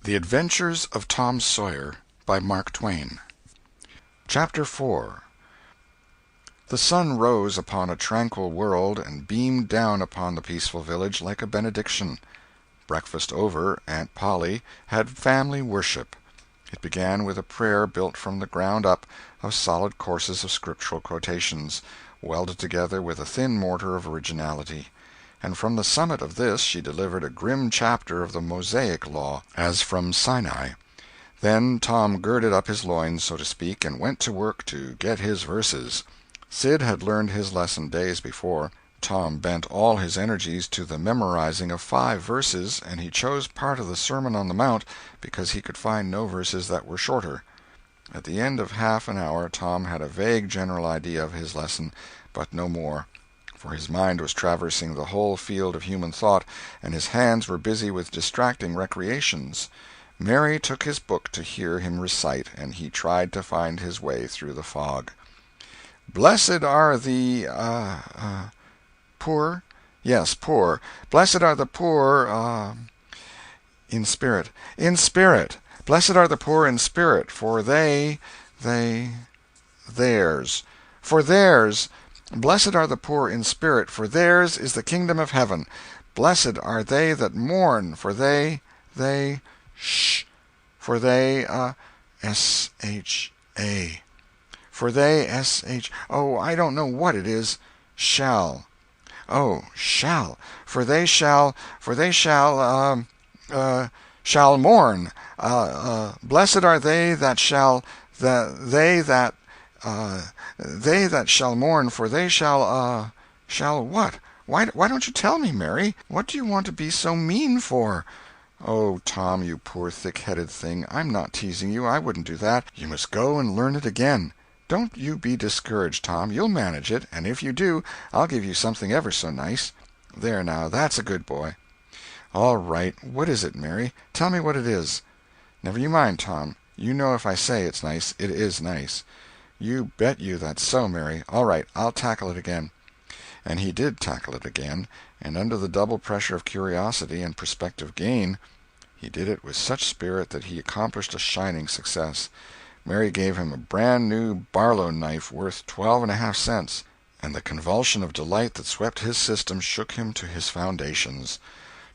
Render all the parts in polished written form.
The Adventures of Tom Sawyer, by Mark Twain. Chapter 4. The sun rose upon a tranquil world and beamed down upon the peaceful village like a benediction. Breakfast over, Aunt Polly had family worship. It began with a prayer built from the ground up of solid courses of scriptural quotations, welded together with a thin mortar of originality. And from the summit of this she delivered a grim chapter of the Mosaic law, as from Sinai. Then Tom girded up his loins, so to speak, and went to work to get his verses. Sid had learned his lesson days before. Tom bent all his energies to the memorizing of 5 verses, and he chose part of the Sermon on the Mount because he could find no verses that were shorter. At the end of half an hour Tom had a vague general idea of his lesson, but no more, for his mind was traversing the whole field of human thought, and his hands were busy with distracting recreations. Mary took his book to hear him recite, and he tried to find his way through the fog. "Blessed are the poor? Yes, poor. Blessed are the poor in spirit. In spirit. Blessed are the poor in spirit, for theirs. For theirs. Blessed are the poor in spirit, for theirs is the kingdom of heaven. Blessed are they that mourn, for they, for they, S-H-A. For they, S-H, oh, I don't know what it is. Shall. Oh, shall. For they shall mourn. Blessed are they that shall, they that shall mourn, for they shall what? Why don't you tell me, Mary? What do you want to be so mean for?" "Oh, Tom, you poor thick-headed thing, I'm not teasing you. I wouldn't do that. You must go and learn it again. Don't you be discouraged, Tom. You'll manage it, and if you do, I'll give you something ever so nice. There now, that's a good boy." "All right. What is it, Mary? Tell me what it is." "Never you mind, Tom. You know if I say it's nice, it is nice." "You bet you that's so, Mary. All right, I'll tackle it again." And he did tackle it again, and under the double pressure of curiosity and prospective gain, he did it with such spirit that he accomplished a shining success. Mary gave him a brand-new Barlow knife worth 12½ cents, and the convulsion of delight that swept his system shook him to his foundations.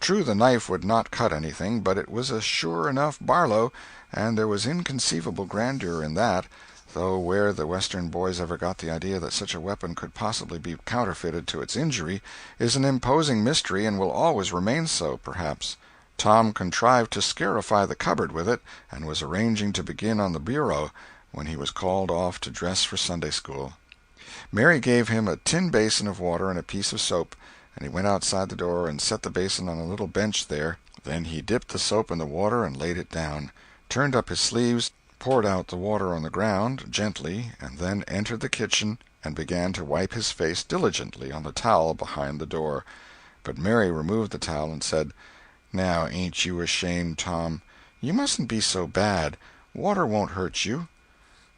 True, the knife would not cut anything, but it was a sure enough Barlow, and there was inconceivable grandeur in that, though where the Western boys ever got the idea that such a weapon could possibly be counterfeited to its injury is an imposing mystery and will always remain so, perhaps. Tom contrived to scarify the cupboard with it, and was arranging to begin on the bureau, when he was called off to dress for Sunday school. Mary gave him a tin basin of water and a piece of soap, and he went outside the door and set the basin on a little bench there. Then he dipped the soap in the water and laid it down, turned up his sleeves, poured out the water on the ground, gently, and then entered the kitchen and began to wipe his face diligently on the towel behind the door. But Mary removed the towel and said, "Now ain't you ashamed, Tom? You mustn't be so bad. Water won't hurt you."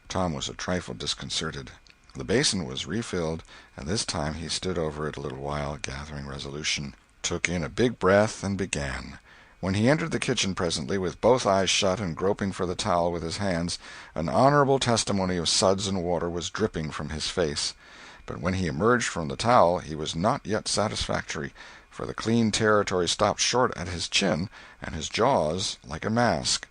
Tom was a trifle disconcerted. The basin was refilled, and this time he stood over it a little while, gathering resolution, took in a big breath, and began. When he entered the kitchen presently, with both eyes shut and groping for the towel with his hands, an honorable testimony of suds and water was dripping from his face. But when he emerged from the towel he was not yet satisfactory, for the clean territory stopped short at his chin, and his jaws like a mask.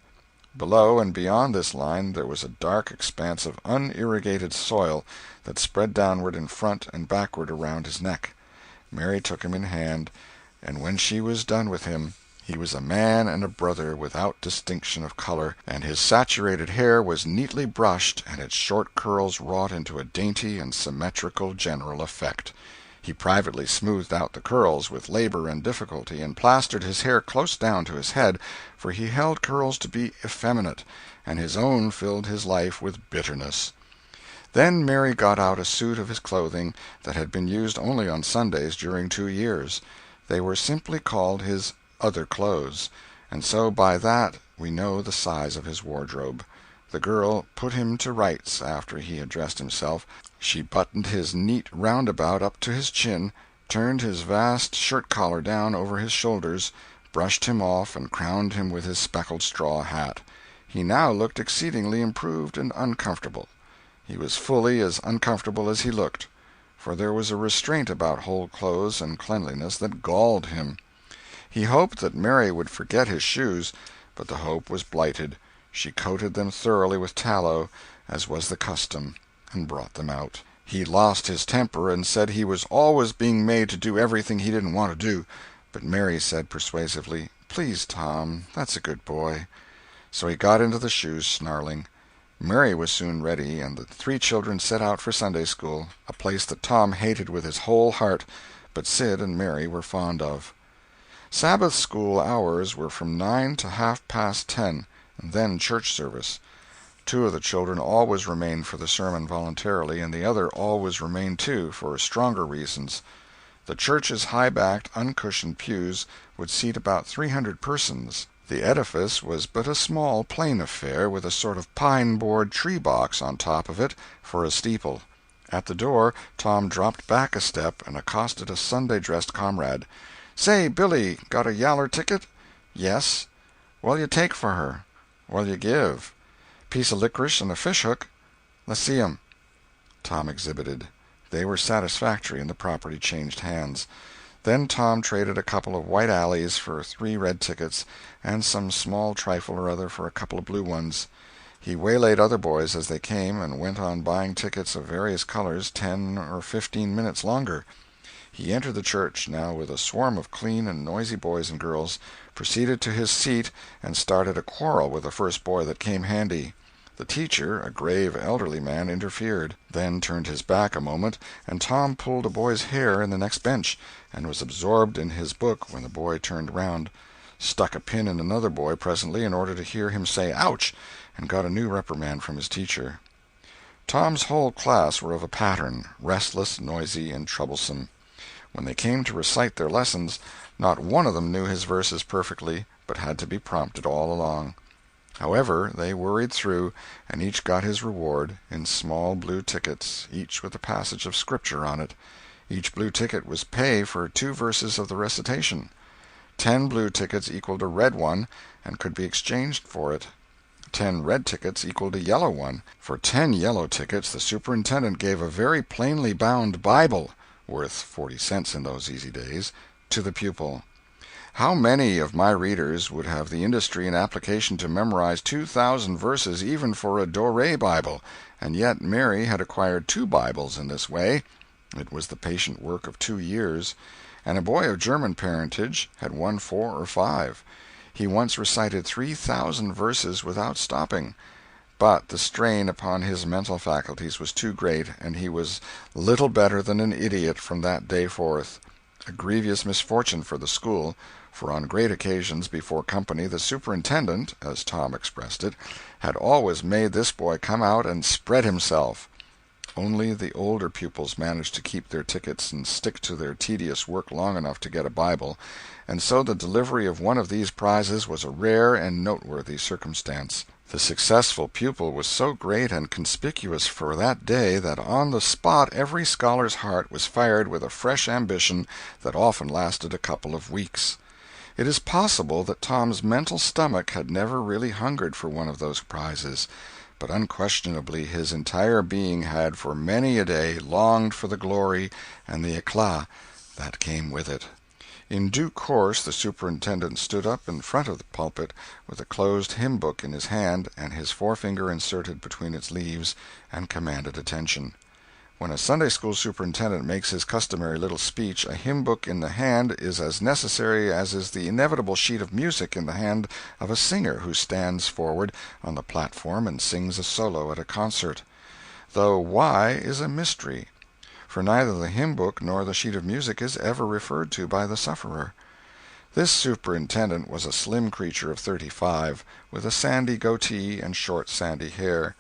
Below and beyond this line there was a dark expanse of unirrigated soil that spread downward in front and backward around his neck. Mary took him in hand, and when she was done with him, he was a man and a brother without distinction of color, and his saturated hair was neatly brushed and its short curls wrought into a dainty and symmetrical general effect. He privately smoothed out the curls with labor and difficulty, and plastered his hair close down to his head, for he held curls to be effeminate, and his own filled his life with bitterness. Then Mary got out a suit of his clothing that had been used only on Sundays during 2 years. They were simply called his other clothes, and so by that we know the size of his wardrobe. The girl put him to rights after he had dressed himself. She buttoned his neat roundabout up to his chin, turned his vast shirt-collar down over his shoulders, brushed him off and crowned him with his speckled straw hat. He now looked exceedingly improved and uncomfortable. He was fully as uncomfortable as he looked, for there was a restraint about whole clothes and cleanliness that galled him. He hoped that Mary would forget his shoes, but the hope was blighted. She coated them thoroughly with tallow, as was the custom, and brought them out. He lost his temper and said he was always being made to do everything he didn't want to do, but Mary said persuasively, "Please, Tom, that's a good boy." So he got into the shoes, snarling. Mary was soon ready, and the three children set out for Sunday school, a place that Tom hated with his whole heart, but Sid and Mary were fond of. Sabbath school hours were from 9 to 10:30, and then church service. Two of the children always remained for the sermon voluntarily, and the other always remained too, for stronger reasons. The church's high-backed, uncushioned pews would seat about 300 persons. The edifice was but a small, plain affair, with a sort of pine-board tree-box on top of it for a steeple. At the door Tom dropped back a step and accosted a Sunday-dressed comrade. "Say, Billy, got a yaller ticket?" "Yes." "What'll you take for her?" "What'll you give?" "Piece of licorice and a fish-hook." "Let's see 'em." Tom exhibited. They were satisfactory, and the property changed hands. Then Tom traded a couple of white alleys for 3 red tickets, and some small trifle or other for a couple of blue ones. He waylaid other boys as they came, and went on buying tickets of various colors 10 or 15 minutes longer. He entered the church, now with a swarm of clean and noisy boys and girls, proceeded to his seat, and started a quarrel with the first boy that came handy. The teacher, a grave elderly man, interfered, then turned his back a moment, and Tom pulled a boy's hair in the next bench, and was absorbed in his book when the boy turned round, stuck a pin in another boy presently in order to hear him say "ouch," and got a new reprimand from his teacher. Tom's whole class were of a pattern, restless, noisy, and troublesome. When they came to recite their lessons, not one of them knew his verses perfectly, but had to be prompted all along. However, they worried through, and each got his reward, in small blue tickets, each with a passage of Scripture on it. Each blue ticket was pay for 2 verses of the recitation. 10 blue tickets equaled a red one, and could be exchanged for it. 10 red tickets equaled a yellow one. For 10 yellow tickets the superintendent gave a very plainly bound Bible, worth 40 cents in those easy days, to the pupil. How many of my readers would have the industry and application to memorize 2,000 verses even for a Doré Bible? And yet Mary had acquired 2 Bibles in this way. It was the patient work of 2 years. And a boy of German parentage had won 4 or 5. He once recited 3,000 verses without stopping. But the strain upon his mental faculties was too great, and he was little better than an idiot from that day forth. A grievous misfortune for the school, for on great occasions before company the superintendent, as Tom expressed it, had always made this boy come out and spread himself. Only the older pupils managed to keep their tickets and stick to their tedious work long enough to get a Bible, and so the delivery of one of these prizes was a rare and noteworthy circumstance. The successful pupil was so great and conspicuous for that day that on the spot every scholar's heart was fired with a fresh ambition that often lasted a couple of weeks. It is possible that Tom's mental stomach had never really hungered for one of those prizes, but unquestionably his entire being had for many a day longed for the glory and the éclat that came with it. In due course the superintendent stood up in front of the pulpit with a closed hymn-book in his hand and his forefinger inserted between its leaves, and commanded attention. When a Sunday school superintendent makes his customary little speech, a hymn-book in the hand is as necessary as is the inevitable sheet of music in the hand of a singer who stands forward on the platform and sings a solo at a concert. Though why is a mystery, for neither the hymn-book nor the sheet of music is ever referred to by the sufferer. This superintendent was a slim creature of 35, with a sandy goatee and short sandy hair.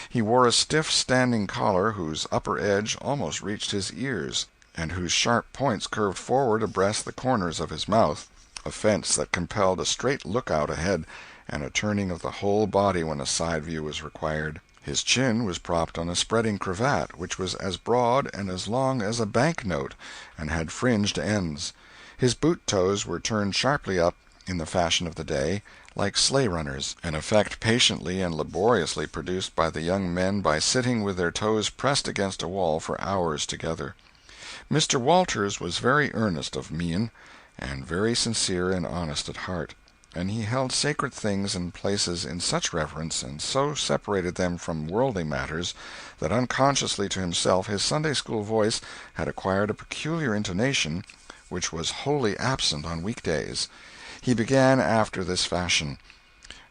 He wore a stiff standing collar whose upper edge almost reached his ears, and whose sharp points curved forward abreast the corners of his mouth, a fence that compelled a straight look-out ahead, and a turning of the whole body when a side view was required. His chin was propped on a spreading cravat, which was as broad and as long as a bank-note, and had fringed ends. His boot-toes were turned sharply up, in the fashion of the day, like sleigh-runners, an effect patiently and laboriously produced by the young men by sitting with their toes pressed against a wall for hours together. Mr. Walters was very earnest of mien, and very sincere and honest at heart, and he held sacred things and places in such reverence, and so separated them from worldly matters, that unconsciously to himself his Sunday-school voice had acquired a peculiar intonation which was wholly absent on week-days. He began after this fashion: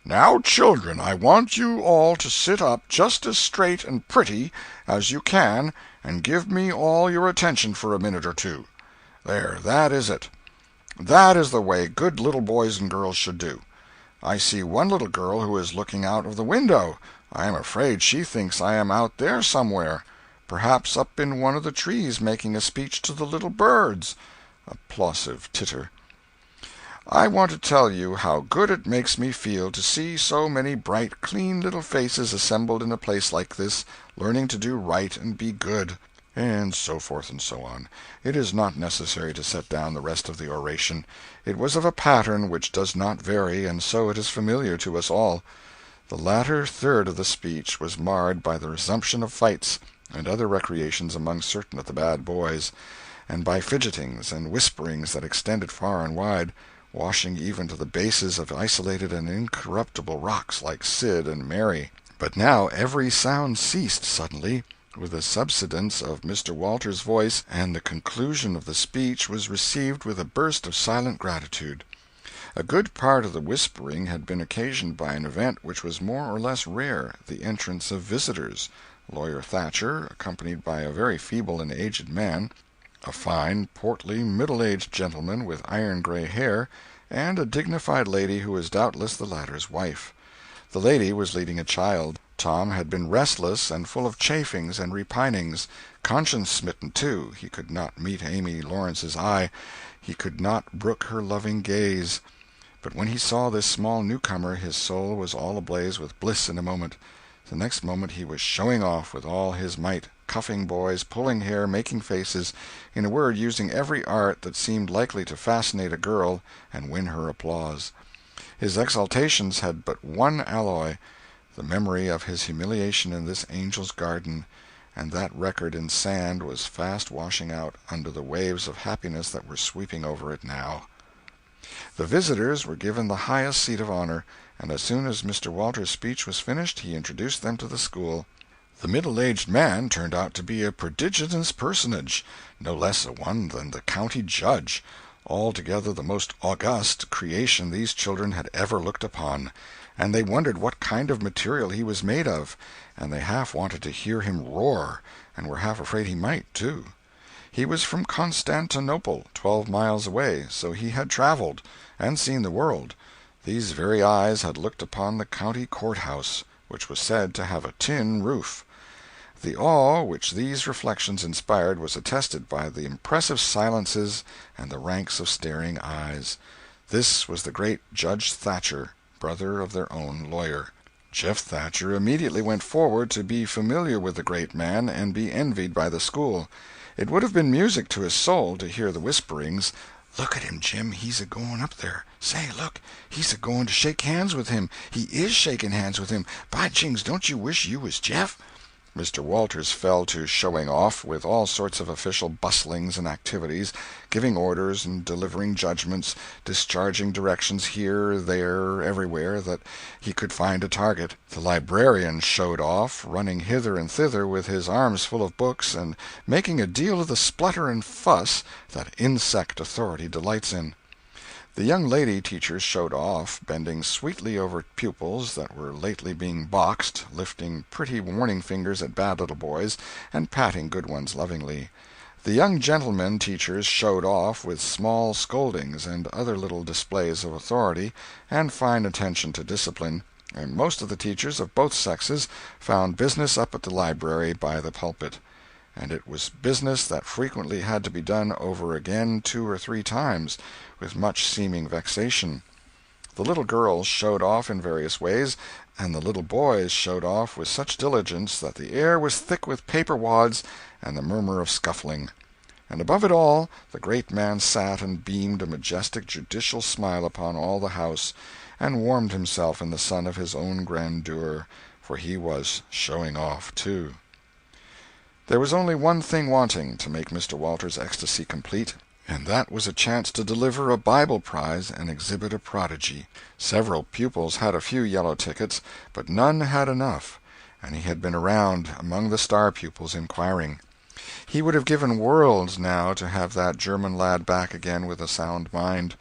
"Now, children, I want you all to sit up just as straight and pretty as you can and give me all your attention for a minute or two. There, that is it. That is the way good little boys and girls should do. I see one little girl who is looking out of the window. I am afraid she thinks I am out there somewhere, perhaps up in one of the trees making a speech to the little birds." Applausive titter. "I want to tell you how good it makes me feel to see so many bright, clean little faces assembled in a place like this, learning to do right and be good," and so forth and so on. It is not necessary to set down the rest of the oration. It was of a pattern which does not vary, and so it is familiar to us all. The latter third of the speech was marred by the resumption of fights and other recreations among certain of the bad boys, and by fidgetings and whisperings that extended far and wide, washing even to the bases of isolated and incorruptible rocks like Sid and Mary. But now every sound ceased suddenly, with the subsidence of Mr. Walters's voice, and the conclusion of the speech was received with a burst of silent gratitude. A good part of the whispering had been occasioned by an event which was more or less rare, the entrance of visitors. Lawyer Thatcher, accompanied by a very feeble and aged man, a fine, portly, middle-aged gentleman with iron-gray hair, and a dignified lady who was doubtless the latter's wife. The lady was leading a child. Tom had been restless and full of chafings and repinings, conscience-smitten, too. He could not meet Amy Lawrence's eye, he could not brook her loving gaze. But when he saw this small newcomer his soul was all ablaze with bliss in a moment. The next moment he was showing off with all his might, cuffing boys, pulling hair, making faces, in a word, using every art that seemed likely to fascinate a girl and win her applause. His exaltations had but one alloy, the memory of his humiliation in this angel's garden, and that record in sand was fast washing out under the waves of happiness that were sweeping over it now. The visitors were given the highest seat of honor, and as soon as Mr. Walters's speech was finished he introduced them to the school. The middle-aged man turned out to be a prodigious personage, no less a one than the county judge, altogether the most august creation these children had ever looked upon, and they wondered what kind of material he was made of, and they half wanted to hear him roar, and were half afraid he might, too. He was from Constantinople, 12 miles away, so he had traveled, and seen the world. These very eyes had looked upon the county courthouse, which was said to have a tin roof. The awe which these reflections inspired was attested by the impressive silences and the ranks of staring eyes. This was the great Judge Thatcher, brother of their own lawyer. Jeff Thatcher immediately went forward to be familiar with the great man and be envied by the school. It would have been music to his soul to hear the whisperings, "Look at him, Jim, he's a-going up there. Say, look, he's a-going to shake hands with him. He is shaking hands with him. By jings, don't you wish you was Jeff?" Mr. Walters fell to showing off, with all sorts of official bustlings and activities, giving orders and delivering judgments, discharging directions here, there, everywhere that he could find a target. The librarian showed off, running hither and thither with his arms full of books, and making a deal of the splutter and fuss that insect authority delights in. The young lady teachers showed off, bending sweetly over pupils that were lately being boxed, lifting pretty warning fingers at bad little boys, and patting good ones lovingly. The young gentlemen teachers showed off with small scoldings and other little displays of authority and fine attention to discipline, and most of the teachers of both sexes found business up at the library by the pulpit. And it was business that frequently had to be done over again 2 or 3 times, with much seeming vexation. The little girls showed off in various ways, and the little boys showed off with such diligence that the air was thick with paper wads and the murmur of scuffling. And above it all, the great man sat and beamed a majestic judicial smile upon all the house, and warmed himself in the sun of his own grandeur, for he was showing off, too. There was only one thing wanting to make Mr. Walters's ecstasy complete, and that was a chance to deliver a Bible prize and exhibit a prodigy. Several pupils had a few yellow tickets, but none had enough, and he had been around among the star pupils inquiring. He would have given worlds now to have that German lad back again with a sound mind.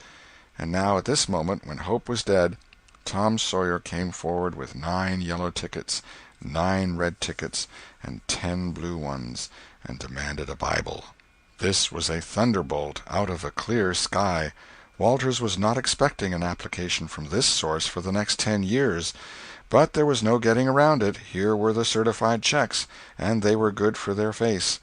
And now at this moment, when hope was dead, Tom Sawyer came forward with 9 yellow tickets, 9 red tickets, and 10 blue ones, and demanded a Bible. This was a thunderbolt out of a clear sky. Walters was not expecting an application from this source for the next 10 years. But there was no getting around it. Here were the certified checks, and they were good for their face.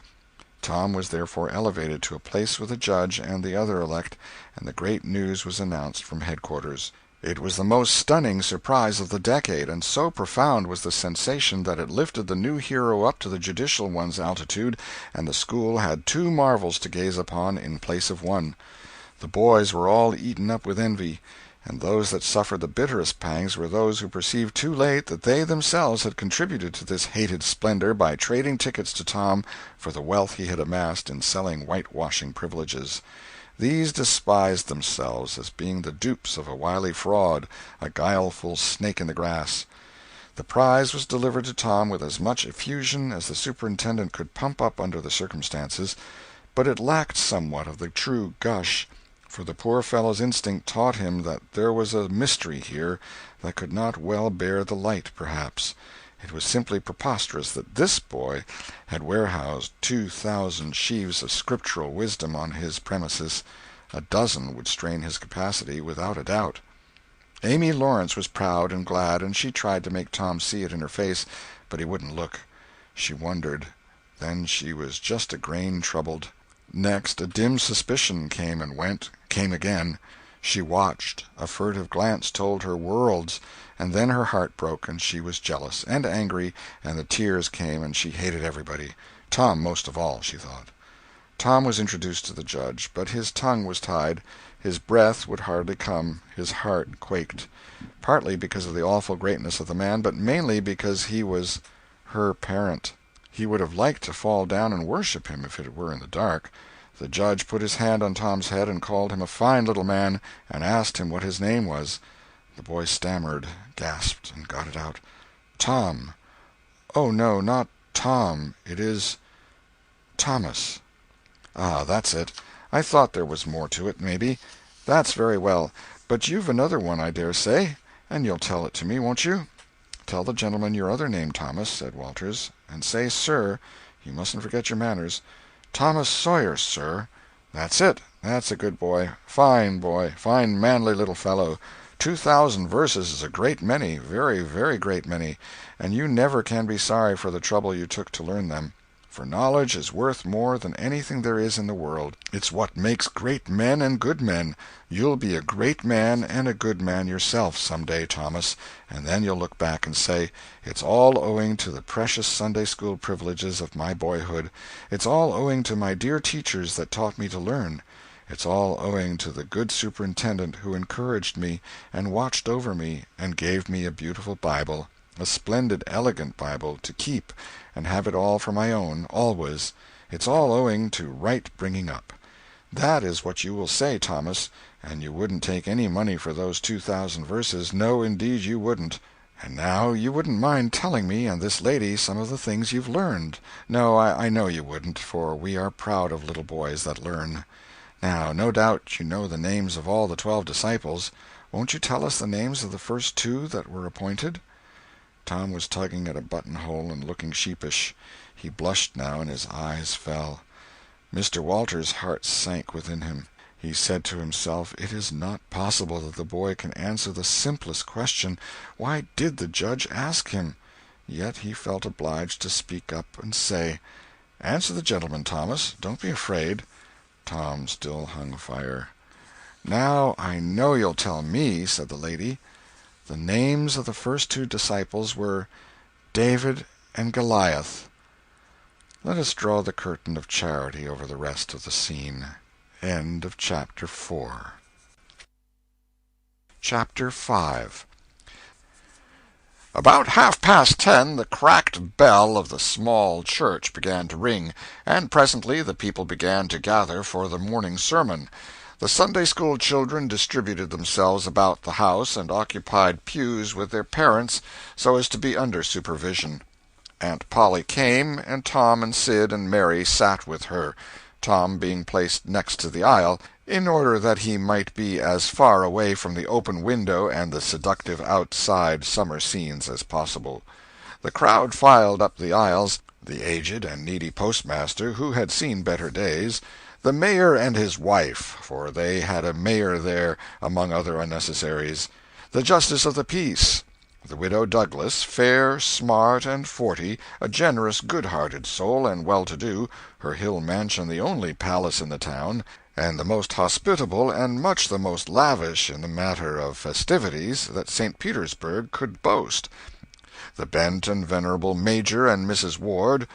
Tom was therefore elevated to a place with the judge and the other elect, and the great news was announced from headquarters. It was the most stunning surprise of the decade, and so profound was the sensation that it lifted the new hero up to the judicial one's altitude, and the school had 2 marvels to gaze upon in place of one. The boys were all eaten up with envy, and those that suffered the bitterest pangs were those who perceived too late that they themselves had contributed to this hated splendor by trading tickets to Tom for the wealth he had amassed in selling whitewashing privileges. These despised themselves as being the dupes of a wily fraud, a guileful snake in the grass. The prize was delivered to Tom with as much effusion as the superintendent could pump up under the circumstances, but it lacked somewhat of the true gush, for the poor fellow's instinct taught him that there was a mystery here that could not well bear the light, perhaps. It was simply preposterous that this boy had warehoused 2,000 sheaves of scriptural wisdom on his premises. A dozen would strain his capacity, without a doubt. Amy Lawrence was proud and glad, and she tried to make Tom see it in her face, but he wouldn't look. She wondered. Then she was just a grain troubled. Next, a dim suspicion came and went, came again. She watched. A furtive glance told her worlds, and then her heart broke, and she was jealous and angry, and the tears came, and she hated everybody. Tom most of all, she thought. Tom was introduced to the judge, but his tongue was tied, his breath would hardly come, his heart quaked, partly because of the awful greatness of the man, but mainly because he was her parent. He would have liked to fall down and worship him if it were in the dark. The judge put his hand on Tom's head and called him a fine little man, and asked him what his name was. The boy stammered, gasped, and got it out. "Tom." "Oh, no, not Tom. It is Thomas." "Ah, that's it. I thought there was more to it, maybe. That's very well. But you've another one, I dare say, and you'll tell it to me, won't you?" "Tell the gentleman your other name, Thomas," said Walters, "and say 'sir.' You mustn't forget your manners." "Thomas Sawyer, sir." "That's it. That's a good boy. Fine manly little fellow. 2,000 verses is a great many, very, very great many, and you never can be sorry for the trouble you took to learn them. For knowledge is worth more than anything there is in the world. It's what makes great men and good men. You'll be a great man and a good man yourself some day, Thomas, and then you'll look back and say, 'It's all owing to the precious Sunday school privileges of my boyhood. It's all owing to my dear teachers that taught me to learn. It's all owing to the good superintendent who encouraged me and watched over me and gave me a beautiful Bible, a splendid, elegant Bible, to keep and have it all for my own, always. It's all owing to right bringing up.' That is what you will say, Thomas, and you wouldn't take any money for those 2,000 verses. No, indeed you wouldn't. And now you wouldn't mind telling me and this lady some of the things you've learned. No, I know you wouldn't, for we are proud of little boys that learn. Now, no doubt you know the names of all the 12 disciples. Won't you tell us the names of the first 2 that were appointed?" Tom was tugging at a buttonhole and looking sheepish. He blushed now, and his eyes fell. Mr. Walters' heart sank within him. He said to himself, "It is not possible that the boy can answer the simplest question. Why did the judge ask him?" Yet he felt obliged to speak up and say, "Answer the gentleman, Thomas. Don't be afraid." Tom still hung fire. "Now I know you'll tell me," said the lady. "The names of the first 2 disciples were David and Goliath." Let us draw the curtain of charity over the rest of the scene. End of Chapter 4. Chapter 5. About 10:30 the cracked bell of the small church began to ring, and presently the people began to gather for the morning sermon. The Sunday-school children distributed themselves about the house and occupied pews with their parents so as to be under supervision. Aunt Polly came, and Tom and Sid and Mary sat with her, Tom being placed next to the aisle, in order that he might be as far away from the open window and the seductive outside summer scenes as possible. The crowd filed up the aisles, the aged and needy postmaster, who had seen better days, the mayor and his wife, for they had a mayor there among other unnecessaries, the justice of the peace, the widow Douglas, fair, smart, and 40, a generous, good-hearted soul and well-to-do, her hill mansion the only palace in the town, and the most hospitable and much the most lavish in the matter of festivities that St. Petersburg could boast, the bent and venerable Major and Mrs. Ward,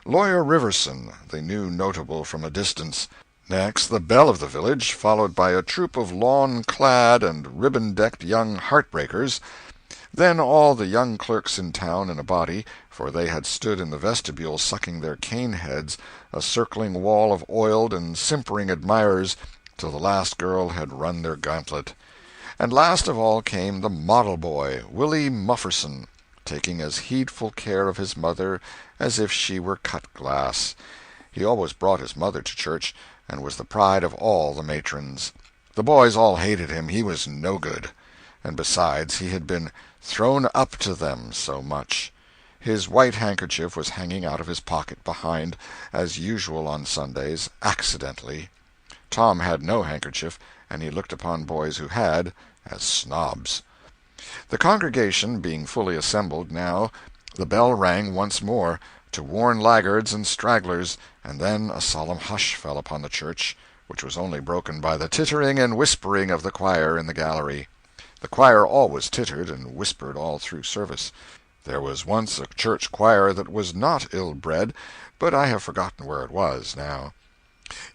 Lawyer Riverson, the new notable from a distance, next the belle of the village, followed by a troop of lawn-clad and ribbon-decked young heartbreakers, then all the young clerks in town in a body, for they had stood in the vestibule sucking their cane-heads, a circling wall of oiled and simpering admirers, till the last girl had run their gauntlet. And last of all came the model boy, Willie Mufferson, taking as heedful care of his mother as if she were cut glass. He always brought his mother to church, and was the pride of all the matrons. The boys all hated him, he was no good. And besides, he had been thrown up to them so much. His white handkerchief was hanging out of his pocket behind, as usual on Sundays, accidentally. Tom had no handkerchief, and he looked upon boys who had as snobs. The congregation being fully assembled now, the bell rang once more, to warn laggards and stragglers, and then a solemn hush fell upon the church, which was only broken by the tittering and whispering of the choir in the gallery. The choir always tittered and whispered all through service. There was once a church choir that was not ill-bred, but I have forgotten where it was now.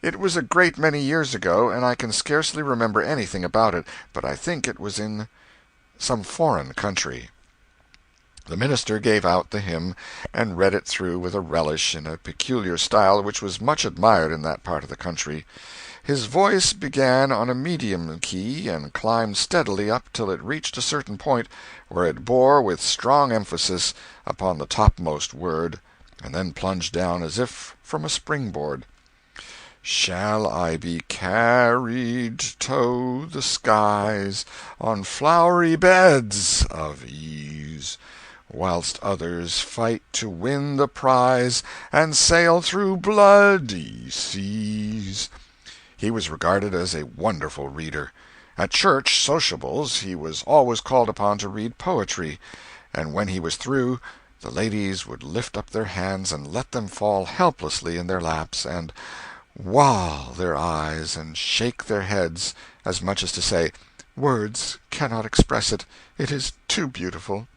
It was a great many years ago, and I can scarcely remember anything about it, but I think it was in some foreign country. The minister gave out the hymn, and read it through with a relish in a peculiar style which was much admired in that part of the country. His voice began on a medium key and climbed steadily up till it reached a certain point, where it bore with strong emphasis upon the topmost word, and then plunged down as if from a springboard. Shall I be carried to the skies on flowery beds of ease, whilst others fight to win the prize and sail through bloody seas? He was regarded as a wonderful reader. At church sociables he was always called upon to read poetry, and when he was through, the ladies would lift up their hands and let them fall helplessly in their laps, and wall their eyes and shake their heads, as much as to say, "Words cannot express it. It is too beautiful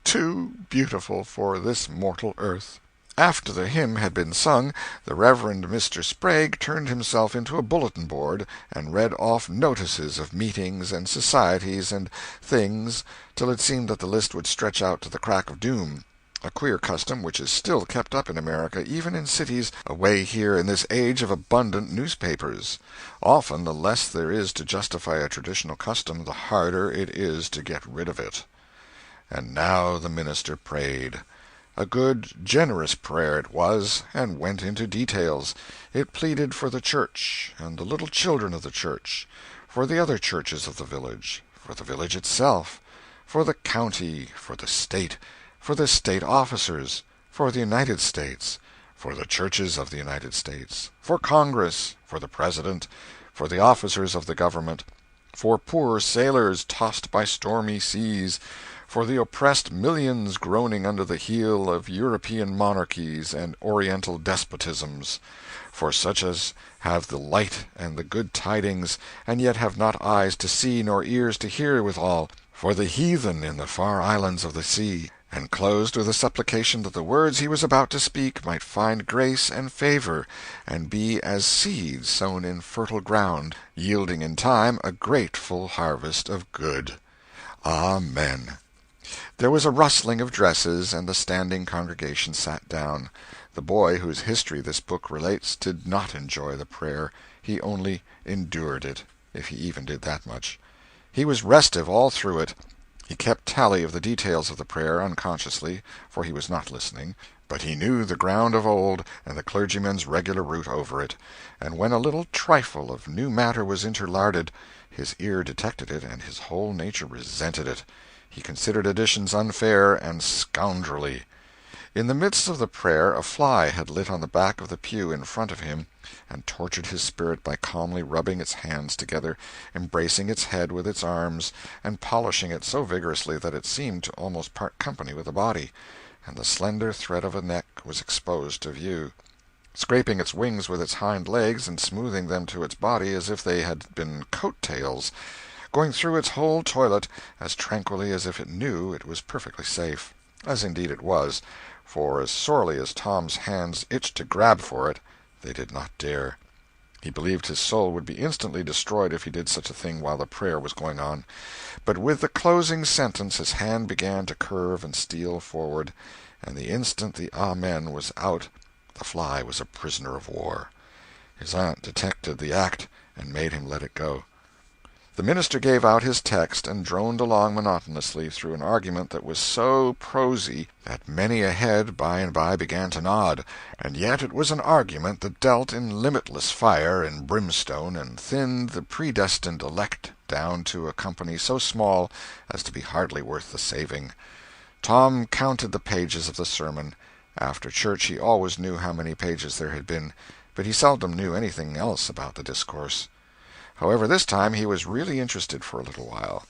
for this mortal earth." After the hymn had been sung, the Reverend Mr. Sprague turned himself into a bulletin-board and read off notices of meetings and societies and things till it seemed that the list would stretch out to the crack of doom, a queer custom which is still kept up in America, even in cities away here in this age of abundant newspapers. Often the less there is to justify a traditional custom, the harder it is to get rid of it. And now the minister prayed. A good, generous prayer it was, and went into details. It pleaded for the church, and the little children of the church, for the other churches of the village, for the village itself, for the county, for the state officers, for the United States, for the churches of the United States, for Congress, for the President, for the officers of the government, for poor sailors tossed by stormy seas, for the oppressed millions groaning under the heel of European monarchies and Oriental despotisms, for such as have the light and the good tidings, and yet have not eyes to see nor ears to hear withal, for the heathen in the far islands of the sea, and closed with a supplication that the words he was about to speak might find grace and favor, and be as seeds sown in fertile ground, yielding in time a grateful harvest of good. Amen. There was a rustling of dresses, and the standing congregation sat down. The boy whose history this book relates did not enjoy the prayer, he only endured it, if he even did that much. He was restive all through it. He kept tally of the details of the prayer unconsciously, for he was not listening, but he knew the ground of old and the clergyman's regular route over it, and when a little trifle of new matter was interlarded, his ear detected it and his whole nature resented it. He considered additions unfair and scoundrelly. In the midst of the prayer a fly had lit on the back of the pew in front of him, and tortured his spirit by calmly rubbing its hands together, embracing its head with its arms, and polishing it so vigorously that it seemed to almost part company with the body, and the slender thread of a neck was exposed to view. Scraping its wings with its hind legs, and smoothing them to its body as if they had been coat-tails, going through its whole toilet as tranquilly as if it knew it was perfectly safe, as indeed it was, for as sorely as Tom's hands itched to grab for it, they did not dare. He believed his soul would be instantly destroyed if he did such a thing while the prayer was going on. But with the closing sentence his hand began to curve and steal forward, and the instant the Amen was out, the fly was a prisoner of war. His aunt detected the act and made him let it go. The minister gave out his text and droned along monotonously through an argument that was so prosy that many a head by and by began to nod, and yet it was an argument that dealt in limitless fire and brimstone and thinned the predestined elect down to a company so small as to be hardly worth the saving. Tom counted the pages of the sermon. After church he always knew how many pages there had been, but he seldom knew anything else about the discourse. However, this time he was really interested for a little while.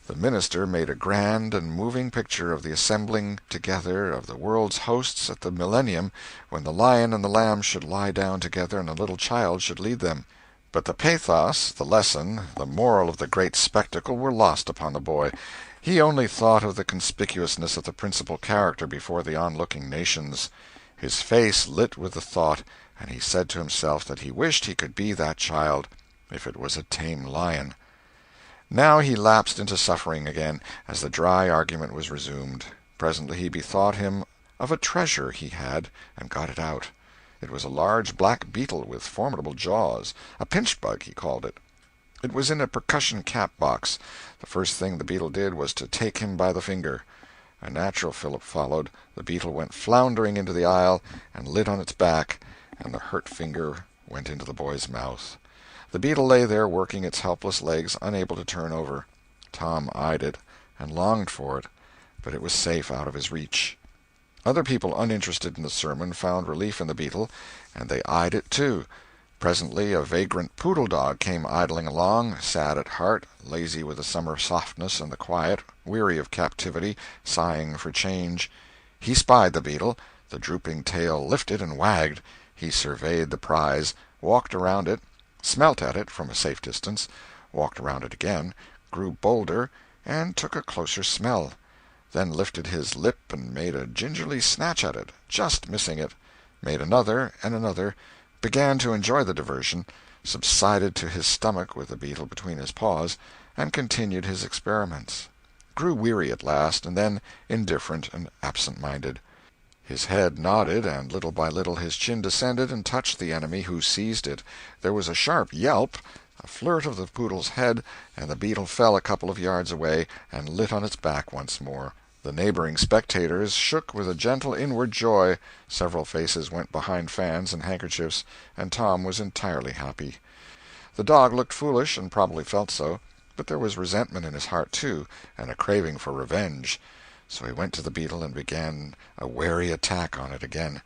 The minister made a grand and moving picture of the assembling together of the world's hosts at the millennium, when the lion and the lamb should lie down together and a little child should lead them. But the pathos, the lesson, the moral of the great spectacle were lost upon the boy. He only thought of the conspicuousness of the principal character before the onlooking nations. His face lit with the thought, and he said to himself that he wished he could be that child, if it was a tame lion. Now he lapsed into suffering again, as the dry argument was resumed. Presently he bethought him of a treasure he had, and got it out. It was a large black beetle with formidable jaws, a pinch-bug he called it. It was in a percussion cap box. The first thing the beetle did was to take him by the finger. A natural fillip followed. The beetle went floundering into the aisle, and lit on its back, and the hurt finger went into the boy's mouth. The beetle lay there working its helpless legs, unable to turn over. Tom eyed it, and longed for it, but it was safe out of his reach. Other people uninterested in the sermon found relief in the beetle, and they eyed it too. Presently a vagrant poodle dog came idling along, sad at heart, lazy with the summer softness and the quiet, weary of captivity, sighing for change. He spied the beetle. The drooping tail lifted and wagged. He surveyed the prize, walked around it, smelt at it from a safe distance, walked around it again, grew bolder, and took a closer smell, then lifted his lip and made a gingerly snatch at it, just missing it, made another and another, began to enjoy the diversion, subsided to his stomach with the beetle between his paws, and continued his experiments. Grew weary at last, and then indifferent and absent-minded. His head nodded, and little by little his chin descended and touched the enemy, who seized it. There was a sharp yelp, a flirt of the poodle's head, and the beetle fell a couple of yards away and lit on its back once more. The neighboring spectators shook with a gentle inward joy. Several faces went behind fans and handkerchiefs, and Tom was entirely happy. The dog looked foolish, and probably felt so, but there was resentment in his heart, too, and a craving for revenge. So he went to the beetle and began a wary attack on it again,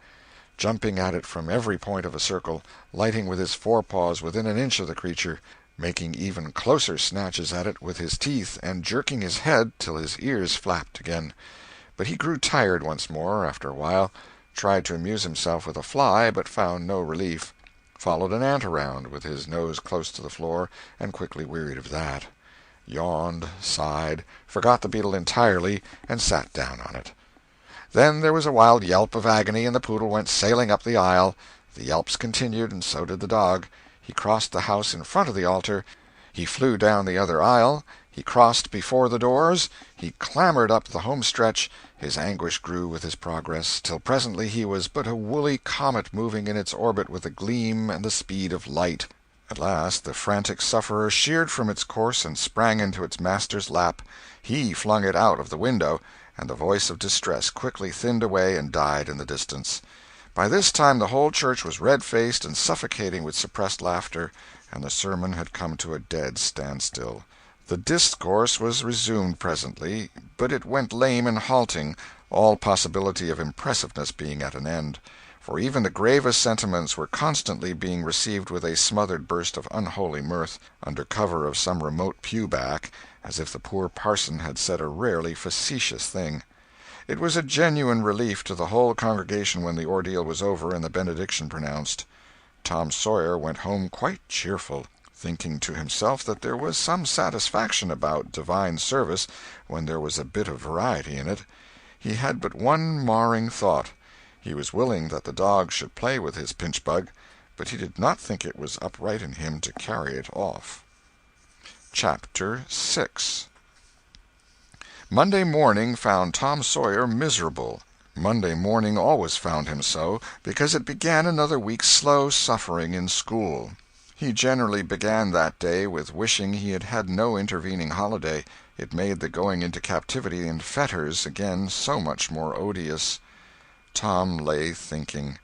jumping at it from every point of a circle, lighting with his forepaws within an inch of the creature, making even closer snatches at it with his teeth, and jerking his head till his ears flapped again. But he grew tired once more, after a while, tried to amuse himself with a fly, but found no relief, followed an ant around with his nose close to the floor, and quickly wearied of that, yawned, sighed, forgot the beetle entirely, and sat down on it. Then there was a wild yelp of agony, and the poodle went sailing up the aisle. The yelps continued, and so did the dog. He crossed the house in front of the altar. He flew down the other aisle. He crossed before the doors. He clambered up the home stretch. His anguish grew with his progress, till presently he was but a woolly comet moving in its orbit with the gleam and the speed of light. At last the frantic sufferer sheered from its course and sprang into its master's lap. He flung it out of the window, and the voice of distress quickly thinned away and died in the distance. By this time the whole church was red-faced and suffocating with suppressed laughter, and the sermon had come to a dead standstill. The discourse was resumed presently, but it went lame and halting, all possibility of impressiveness being at an end, for even the gravest sentiments were constantly being received with a smothered burst of unholy mirth, under cover of some remote pew-back, as if the poor parson had said a rarely facetious thing. It was a genuine relief to the whole congregation when the ordeal was over and the benediction pronounced. Tom Sawyer went home quite cheerful, thinking to himself that there was some satisfaction about divine service when there was a bit of variety in it. He had but one marring thought. He was willing that the dog should play with his pinchbug, but he did not think it was upright in him to carry it off. Chapter 6. Monday morning found Tom Sawyer miserable. Monday morning always found him so, because it began another week's slow suffering in school. He generally began that day with wishing he had had no intervening holiday. It made the going into captivity and fetters again so much more odious. Tom lay thinking.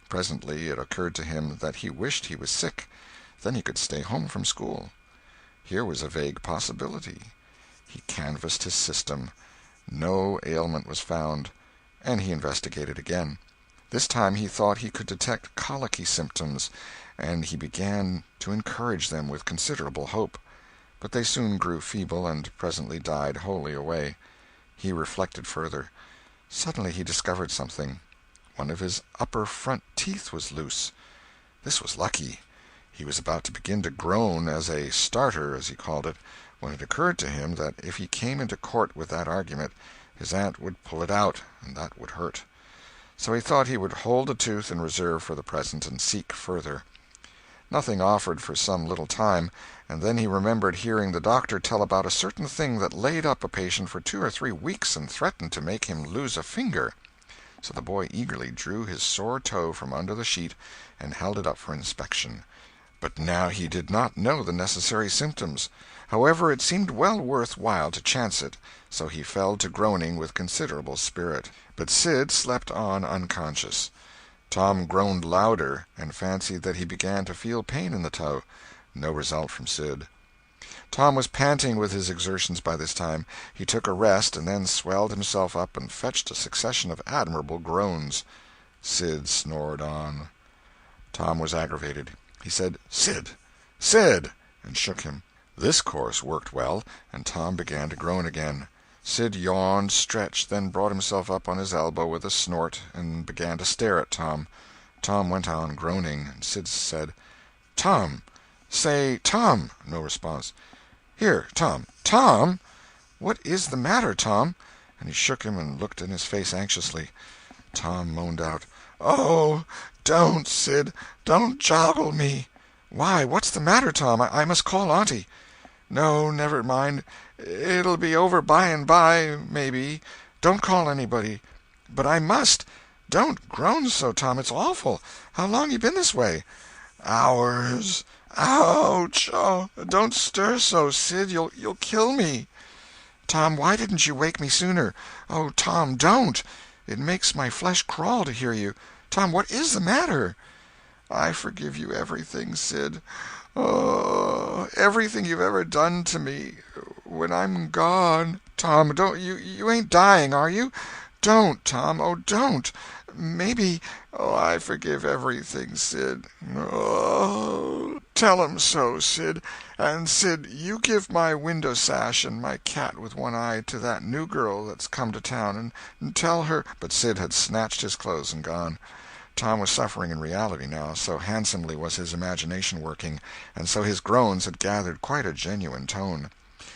Presently it occurred to him that he wished he was sick. Then he could stay home from school. Here was a vague possibility. He canvassed his system. No ailment was found, and he investigated again. This time he thought he could detect colicky symptoms, and he began to encourage them with considerable hope. But they soon grew feeble, and presently died wholly away. He reflected further. Suddenly he discovered something. One of his upper front teeth was loose. This was lucky. He was about to begin to groan as a starter, as he called it, when it occurred to him that if he came into court with that argument, his aunt would pull it out, and that would hurt. So he thought he would hold the tooth in reserve for the present and seek further. Nothing offered for some little time, and then he remembered hearing the doctor tell about a certain thing that laid up a patient for 2 or 3 weeks and threatened to make him lose a finger. So the boy eagerly drew his sore toe from under the sheet and held it up for inspection. But now he did not know the necessary symptoms. However, it seemed well worth while to chance it, so he fell to groaning with considerable spirit. But Sid slept on unconscious. Tom groaned louder, and fancied that he began to feel pain in the toe. No result from Sid. Tom was panting with his exertions by this time. He took a rest, and then swelled himself up and fetched a succession of admirable groans. Sid snored on. Tom was aggravated. He said, "Sid! Sid!" and shook him. This course worked well, and Tom began to groan again. Sid yawned, stretched, then brought himself up on his elbow with a snort, and began to stare at Tom. Tom went on groaning, and Sid said, "Tom! Say, Tom!" No response. "Here, Tom! Tom! What is the matter, Tom?" And he shook him and looked in his face anxiously. Tom moaned out, "Oh, don't, Sid! Don't joggle me!" "Why, what's the matter, Tom? I must call Auntie." "No, never mind. It'll be over by and by, maybe. Don't call anybody." "But I must. Don't groan so, Tom. It's awful. How long you been this way?" "Hours. Ouch! Oh, don't stir so, Sid. You'll kill me." "Tom, why didn't you wake me sooner? Oh, Tom, don't! It makes my flesh crawl to hear you. Tom, what is the matter?" "I forgive you everything, Sid. Oh, everything you've ever done to me. When I'm gone—" "Tom, don't you ain't dying, are you? Don't, Tom. Oh, don't. Maybe—" "Oh, I forgive everything, Sid. Oh, tell 'em so, Sid. And, Sid, you give my window sash and my cat with one eye to that new girl that's come to town, and tell her—" But Sid had snatched his clothes and gone. Tom was suffering in reality now, so handsomely was his imagination working, and so his groans had gathered quite a genuine tone.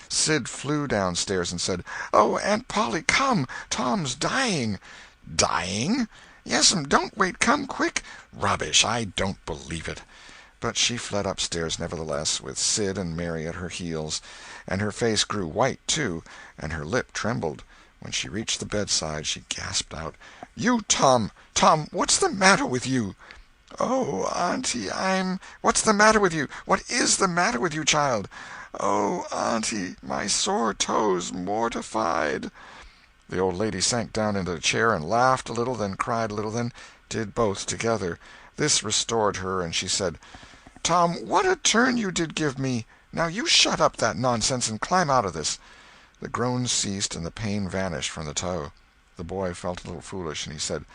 Sid flew downstairs and said, "Oh, Aunt Polly, come! Tom's dying." "Dying?" "Yes'm. Don't wait. Come quick." "Rubbish! I don't believe it." But she fled upstairs nevertheless, with Sid and Mary at her heels, and her face grew white, too, and her lip trembled. When she reached the bedside she gasped out: "You, Tom! Tom, what's the matter with you?" "Oh, auntie, "What's the matter with you? What is the matter with you, child?" Oh, auntie, my sore toes mortified." The old lady sank down into a chair and laughed a little, then cried a little, then did both together. This restored her, and she said: "Tom, what a turn you did give me! Now you shut up that nonsense and climb out of this." The groans ceased and the pain vanished from the toe. The boy felt a little foolish, and he said: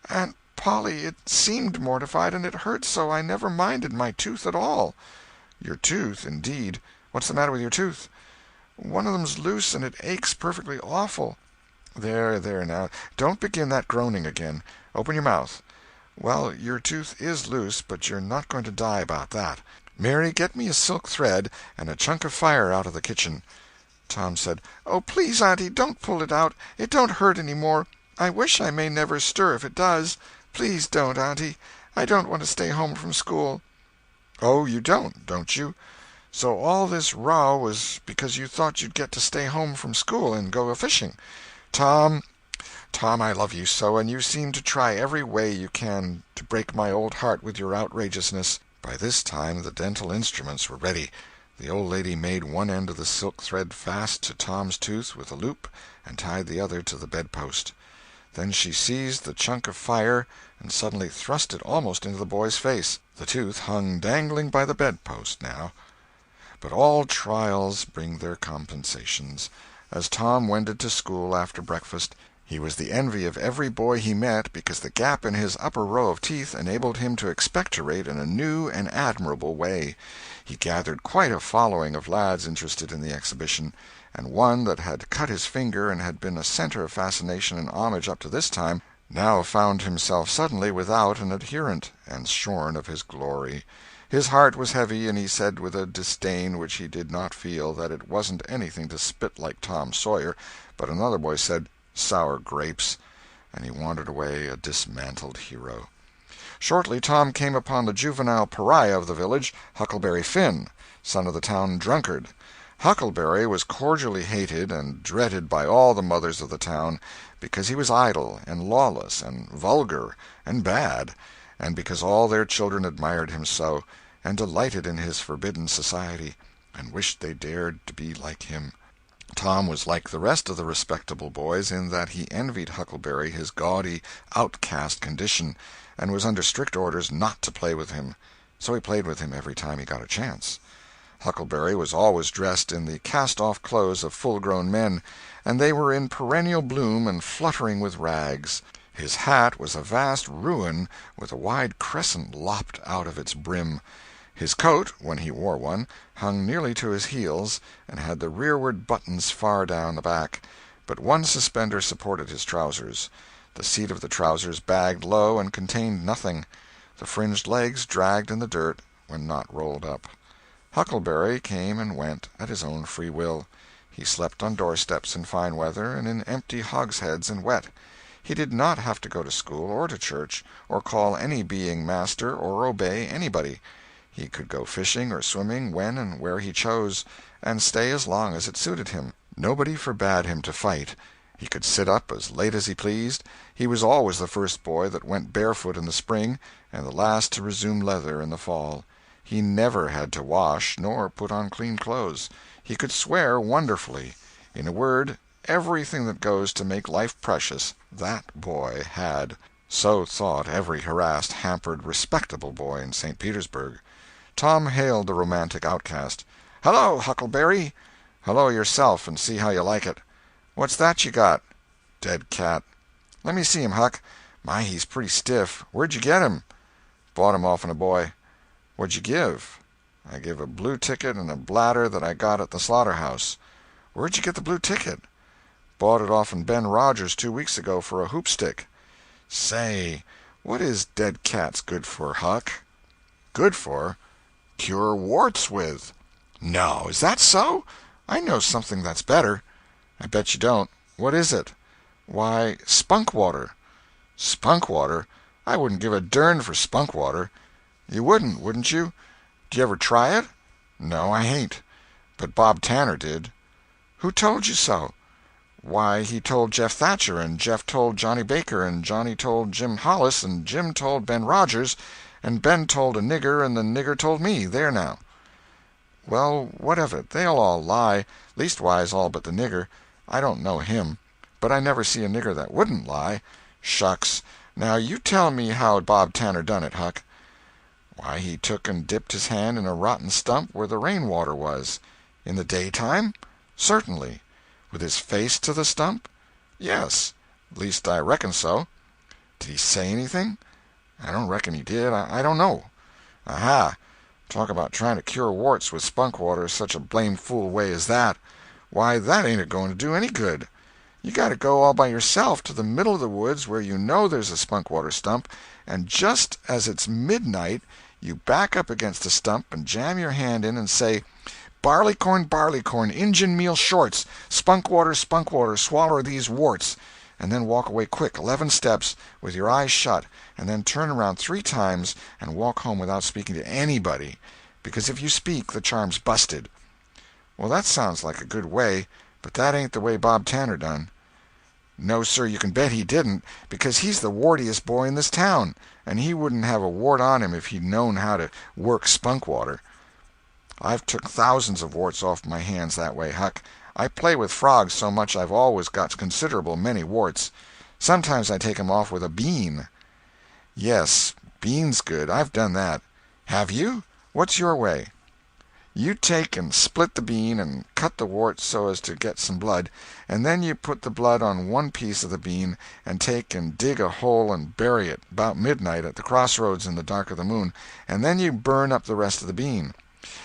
"Aunt Polly, it seemed mortified, and it hurt so I never minded my tooth at all." "Your tooth, indeed! What's the matter with your tooth?" "One of them's loose, and it aches perfectly awful." "There, there, now, don't begin that groaning again. Open your mouth. Well, your tooth is loose, but you're not going to die about that. Mary, get me a silk thread and a chunk of fire out of the kitchen." Tom said: "Oh, please, auntie, don't pull it out. It don't hurt any more. I wish I may never stir if it does. Please don't, auntie. I don't want to stay home from school." "Oh, you don't you? So all this row was because you thought you'd get to stay home from school and go a-fishing. Tom, Tom, I love you so, and you seem to try every way you can to break my old heart with your outrageousness." By this time the dental instruments were ready. The old lady made one end of the silk thread fast to Tom's tooth with a loop, and tied the other to the bedpost. Then she seized the chunk of fire and suddenly thrust it almost into the boy's face. The tooth hung dangling by the bedpost now. But all trials bring their compensations. As Tom wended to school after breakfast, he was the envy of every boy he met because the gap in his upper row of teeth enabled him to expectorate in a new and admirable way. He gathered quite a following of lads interested in the exhibition, and one that had cut his finger and had been a center of fascination and homage up to this time, now found himself suddenly without an adherent, and shorn of his glory. His heart was heavy, and he said with a disdain which he did not feel that it wasn't anything to spit like Tom Sawyer, but another boy said, "Sour grapes," and he wandered away a dismantled hero. Shortly Tom came upon the juvenile pariah of the village, Huckleberry Finn, son of the town drunkard. Huckleberry was cordially hated and dreaded by all the mothers of the town, because he was idle and lawless and vulgar and bad, and because all their children admired him so, and delighted in his forbidden society, and wished they dared to be like him. Tom was like the rest of the respectable boys in that he envied Huckleberry his gaudy, outcast condition, and was under strict orders not to play with him. So he played with him every time he got a chance. Huckleberry was always dressed in the cast-off clothes of full-grown men, and they were in perennial bloom and fluttering with rags. His hat was a vast ruin with a wide crescent lopped out of its brim. His coat, when he wore one, hung nearly to his heels, and had the rearward buttons far down the back, but one suspender supported his trousers. The seat of the trousers bagged low and contained nothing. The fringed legs dragged in the dirt when not rolled up. Huckleberry came and went at his own free will. He slept on doorsteps in fine weather and in empty hogsheads in wet. He did not have to go to school or to church, or call any being master, or obey anybody. He could go fishing or swimming when and where he chose, and stay as long as it suited him. Nobody forbade him to fight. He could sit up as late as he pleased. He was always the first boy that went barefoot in the spring, and the last to resume leather in the fall. He never had to wash, nor put on clean clothes. He could swear wonderfully. In a word, everything that goes to make life precious, that boy had. So thought every harassed, hampered, respectable boy in St. Petersburg. Tom hailed the romantic outcast. "Hello, Huckleberry." "Hello yourself, and see how you like it." "What's that you got?" "Dead cat." "Let me see him, Huck. My, he's pretty stiff. Where'd you get him?" "Bought him off'n a boy." "What'd you give?" "I give a blue ticket and a bladder that I got at the slaughterhouse." "Where'd you get the blue ticket?" "Bought it off'n Ben Rogers 2 weeks ago for a hoopstick." "Say, what is dead cats good for, Huck?" "Good for? Cure warts with." "No, is that so? I know something that's better." "I bet you don't. What is it?" "Why, spunk water." Spunk water? I wouldn't give a dern for spunk water. You wouldn't you? Do you ever try it? No, I hain't. But Bob Tanner did. Who told you so? Why, he told Jeff Thatcher, and Jeff told Johnny Baker, and Johnny told Jim Hollis, and Jim told Ben Rogers, and Ben told a nigger, and the nigger told me. There now. Well, what of it? They'll all lie, leastwise all but the nigger. I don't know him. But I never see a nigger that wouldn't lie. Shucks. Now you tell me how Bob Tanner done it, Huck. Why, he took and dipped his hand in a rotten stump where the rain-water was. In the daytime? Certainly. With his face to the stump? Yes. Least I reckon so. Did he say anything? I don't reckon he did. I don't know. Aha! Talk about trying to cure warts with spunk water such a blame fool way as that. Why, that ain't a-going to do any good. You got to go all by yourself to the middle of the woods where you know there's a spunk water stump, and just as it's midnight you back up against the stump and jam your hand in and say, barleycorn, Injun meal shorts, spunk water, swaller these warts, and then walk away quick 11 steps with your eyes shut, and then turn around 3 times and walk home without speaking to anybody, because if you speak the charm's busted. Well, that sounds like a good way, but that ain't the way Bob Tanner done. No, sir, you can bet he didn't, because he's the wartiest boy in this town, and he wouldn't have a wart on him if he'd known how to work spunk water. I've took thousands of warts off my hands that way, Huck. I play with frogs so much I've always got considerable many warts. Sometimes I take 'em off with a bean. Yes, bean's good. I've done that. Have you? What's your way? You take and split the bean and cut the wart so as to get some blood, and then you put the blood on one piece of the bean and take and dig a hole and bury it about midnight at the crossroads in the dark of the moon, and then you burn up the rest of the bean.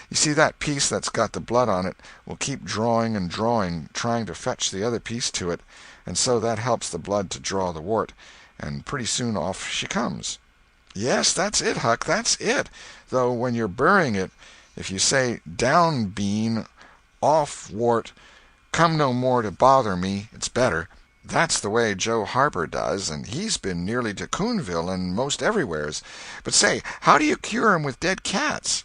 You see, that piece that's got the blood on it will keep drawing and drawing, trying to fetch the other piece to it, and so that helps the blood to draw the wart, and pretty soon off she comes. Yes, that's it, Huck, that's it. Though when you're burying it, if you say, down bean, off wart, come no more to bother me, it's better. That's the way Joe Harper does, and he's been nearly to Coonville and most everywheres. But say, how do you cure 'em with dead cats?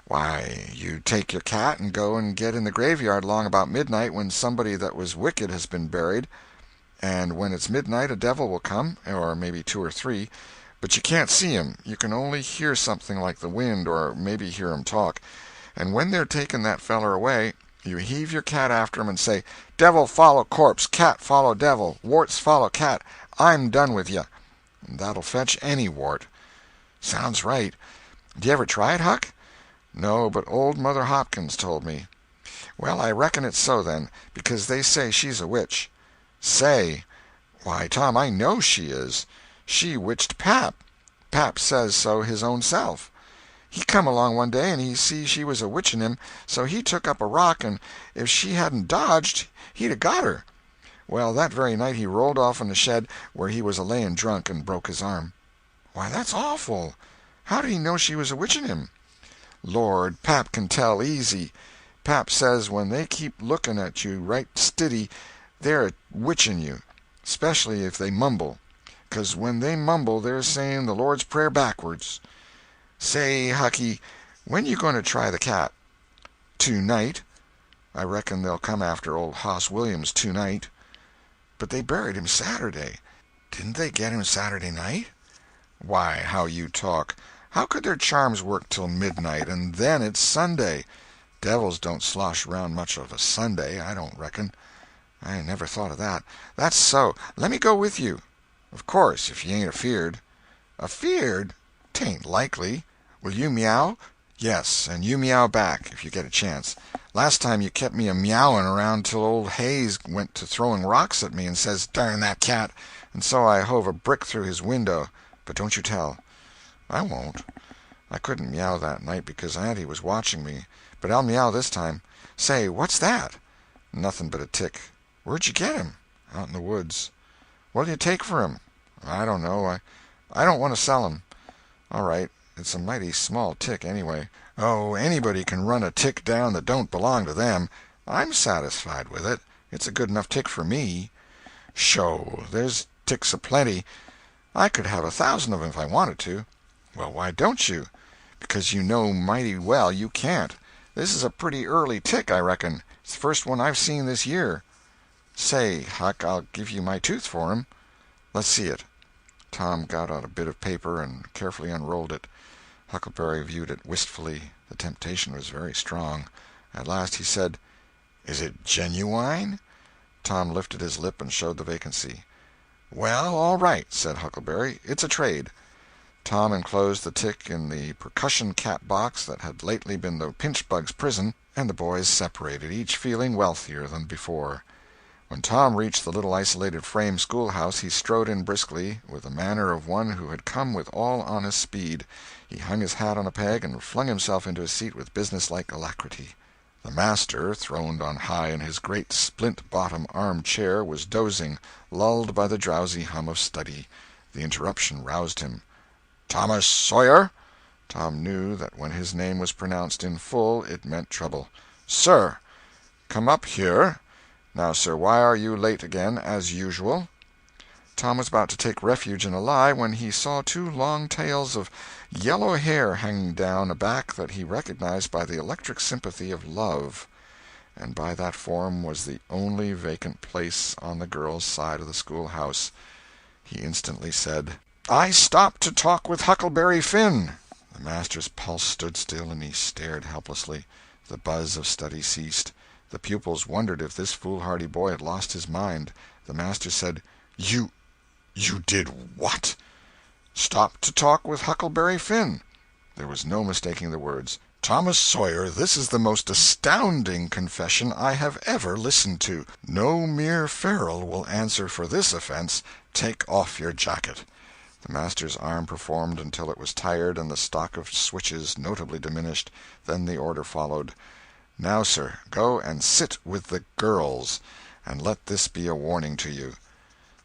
Why, you take your cat and go and get in the graveyard long about midnight when somebody that was wicked has been buried, and when it's midnight a devil will come, or maybe 2 or 3, but you can't see 'em. You can only hear something like the wind, or maybe hear 'em talk. And when they're taking that feller away, you heave your cat after 'em and say, devil follow corpse, cat follow devil, warts follow cat, I'm done with you. And that'll fetch any wart. Sounds right. Do you ever try it, Huck? No, but old Mother Hopkins told me. Well, I reckon it's so, then, because they say she's a witch. Say! Why, Tom, I know she is. She witched Pap. Pap says so his own self. He come along one day and he see she was a witching him, so he took up a rock, and if she hadn't dodged, he'd a got her. Well, that very night he rolled off in the shed where he was a-laying drunk and broke his arm. Why, that's awful. How did he know she was a witching him? Lord, Pap can tell easy. Pap says when they keep looking at you right stiddy, they're a-witching you, especially if they mumble. 'Cause when they mumble they're saying the Lord's Prayer backwards. Say, Hucky, when you going to try the cat? Tonight. I reckon they'll come after old Hoss Williams tonight. But they buried him Saturday. Didn't they get him Saturday night? Why, how you talk. How could their charms work till midnight, and then it's Sunday? Devils don't slosh around much of a Sunday, I don't reckon. I never thought of that. That's so. Let me go with you. Of course, if you ain't afeard. Afeard? 'Tain't likely. Will you meow? Yes, and you meow back, if you get a chance. Last time you kept me a-meowing around till old Hayes went to throwing rocks at me and says, darn that cat, and so I hove a brick through his window. But don't you tell. I won't. I couldn't meow that night because Auntie was watching me, but I'll meow this time. Say, what's that? Nothing but a tick. Where'd you get him? Out in the woods. What'll you take for him? I don't know. I don't want to sell him. All right. It's a mighty small tick, anyway. Oh, anybody can run a tick down that don't belong to them. I'm satisfied with it. It's a good enough tick for me. Sho, there's ticks a-plenty. I could have 1,000 of 'em if I wanted to." "Well, why don't you?" "Because you know mighty well you can't. This is a pretty early tick, I reckon. It's the first one I've seen this year." "Say, Huck, I'll give you my tooth for 'em." "Let's see it." Tom got out a bit of paper and carefully unrolled it. Huckleberry viewed it wistfully. The temptation was very strong. At last he said, "Is it genuine?" Tom lifted his lip and showed the vacancy. "Well, all right," said Huckleberry. "It's a trade." Tom enclosed the tick in the percussion cap box that had lately been the pinchbug's prison, and the boys separated, each feeling wealthier than before. When Tom reached the little isolated frame schoolhouse, he strode in briskly, with the manner of one who had come with all honest speed. He hung his hat on a peg and flung himself into his seat with businesslike alacrity. The master, throned on high in his great splint-bottom arm-chair, was dozing, lulled by the drowsy hum of study. The interruption roused him. "Thomas Sawyer?" Tom knew that when his name was pronounced in full it meant trouble. "Sir." "Come up here. Now, sir, why are you late again, as usual?" Tom was about to take refuge in a lie when he saw two long tails of yellow hair hanging down a back that he recognized by the electric sympathy of love. And by that form was the only vacant place on the girl's side of the schoolhouse. He instantly said, "I stopped to talk with Huckleberry Finn." The master's pulse stood still, and he stared helplessly. The buzz of study ceased. The pupils wondered if this foolhardy boy had lost his mind. The master said, You did what?" "Stopped to talk with Huckleberry Finn." There was no mistaking the words. "Thomas Sawyer, this is the most astounding confession I have ever listened to. No mere ferule will answer for this offense. Take off your jacket." The master's arm performed until it was tired and the stock of switches notably diminished. Then the order followed. "Now, sir, go and sit with the girls, and let this be a warning to you."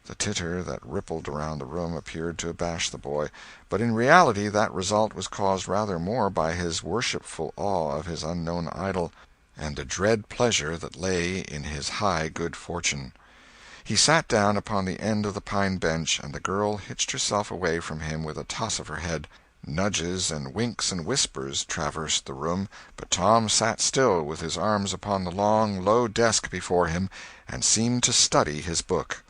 The titter that rippled around the room appeared to abash the boy, but in reality that result was caused rather more by his worshipful awe of his unknown idol, and a dread pleasure that lay in his high good fortune. He sat down upon the end of the pine bench, and the girl hitched herself away from him with a toss of her head. Nudges and winks and whispers traversed the room, but Tom sat still with his arms upon the long, low desk before him, and seemed to study his book.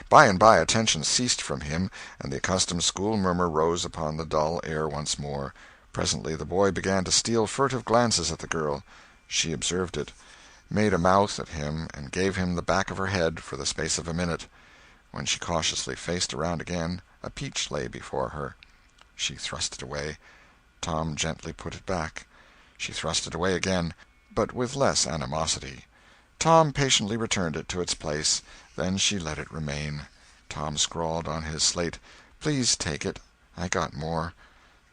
By and by attention ceased from him, and the accustomed school murmur rose upon the dull air once more. Presently the boy began to steal furtive glances at the girl. She observed it, made a mouth at him, and gave him the back of her head for the space of a minute. When she cautiously faced around again, a peach lay before her. She thrust it away. Tom gently put it back. She thrust it away again, but with less animosity. Tom patiently returned it to its place. Then she let it remain. Tom scrawled on his slate, "Please take it. I got more."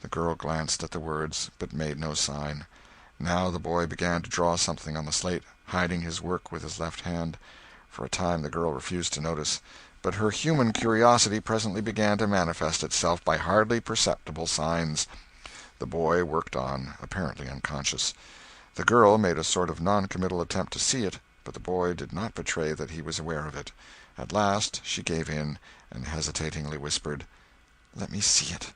The girl glanced at the words, but made no sign. Now the boy began to draw something on the slate, hiding his work with his left hand. For a time the girl refused to notice, but her human curiosity presently began to manifest itself by hardly perceptible signs. The boy worked on, apparently unconscious. The girl made a sort of non-committal attempt to see it, but the boy did not betray that he was aware of it. At last she gave in, and hesitatingly whispered, "Let me see it."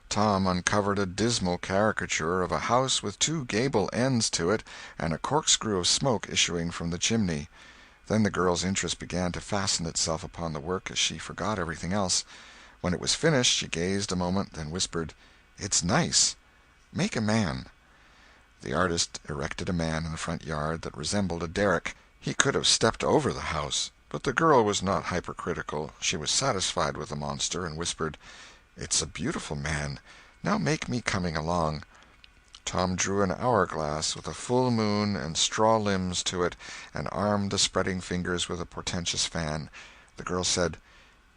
Tom uncovered a dismal caricature of a house with two gable ends to it, and a corkscrew of smoke issuing from the chimney. Then the girl's interest began to fasten itself upon the work as she forgot everything else. When it was finished she gazed a moment, then whispered, "It's nice. Make a man." The artist erected a man in the front yard that resembled a derrick. He could have stepped over the house, but the girl was not hypercritical. She was satisfied with the monster, and whispered, "It's a beautiful man. Now make me coming along." Tom drew an hourglass with a full moon and straw limbs to it, and armed the spreading fingers with a portentous fan. The girl said,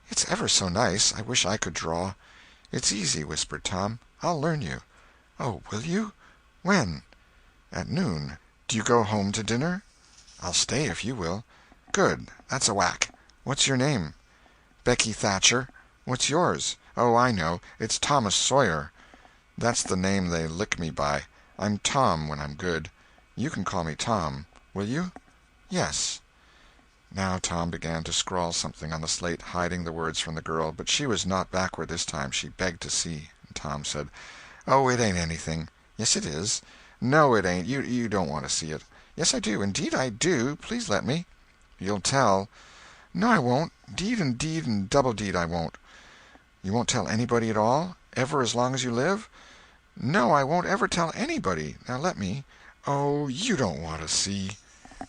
"It's ever so nice. I wish I could draw." "It's easy," whispered Tom. "I'll learn you." "Oh, will you? When?" "At noon. Do you go home to dinner?" "I'll stay if you will." "Good. That's a whack. What's your name?" "Becky Thatcher." "What's yours?" "Oh, I know. It's Thomas Sawyer." "That's the name they lick me by. I'm Tom when I'm good. You can call me Tom. Will you?" "Yes." Now Tom began to scrawl something on the slate, hiding the words from the girl, but she was not backward this time. She begged to see. And Tom said, "Oh, it ain't anything." "Yes, it is." "No, it ain't. You don't want to see it." "Yes, I do. Indeed I do. Please let me." "You'll tell." "No, I won't. Deed and double deed I won't." "You won't tell anybody at all? Ever as long as you live?" "No, I won't ever tell anybody. Now let me." "Oh, you don't want to see."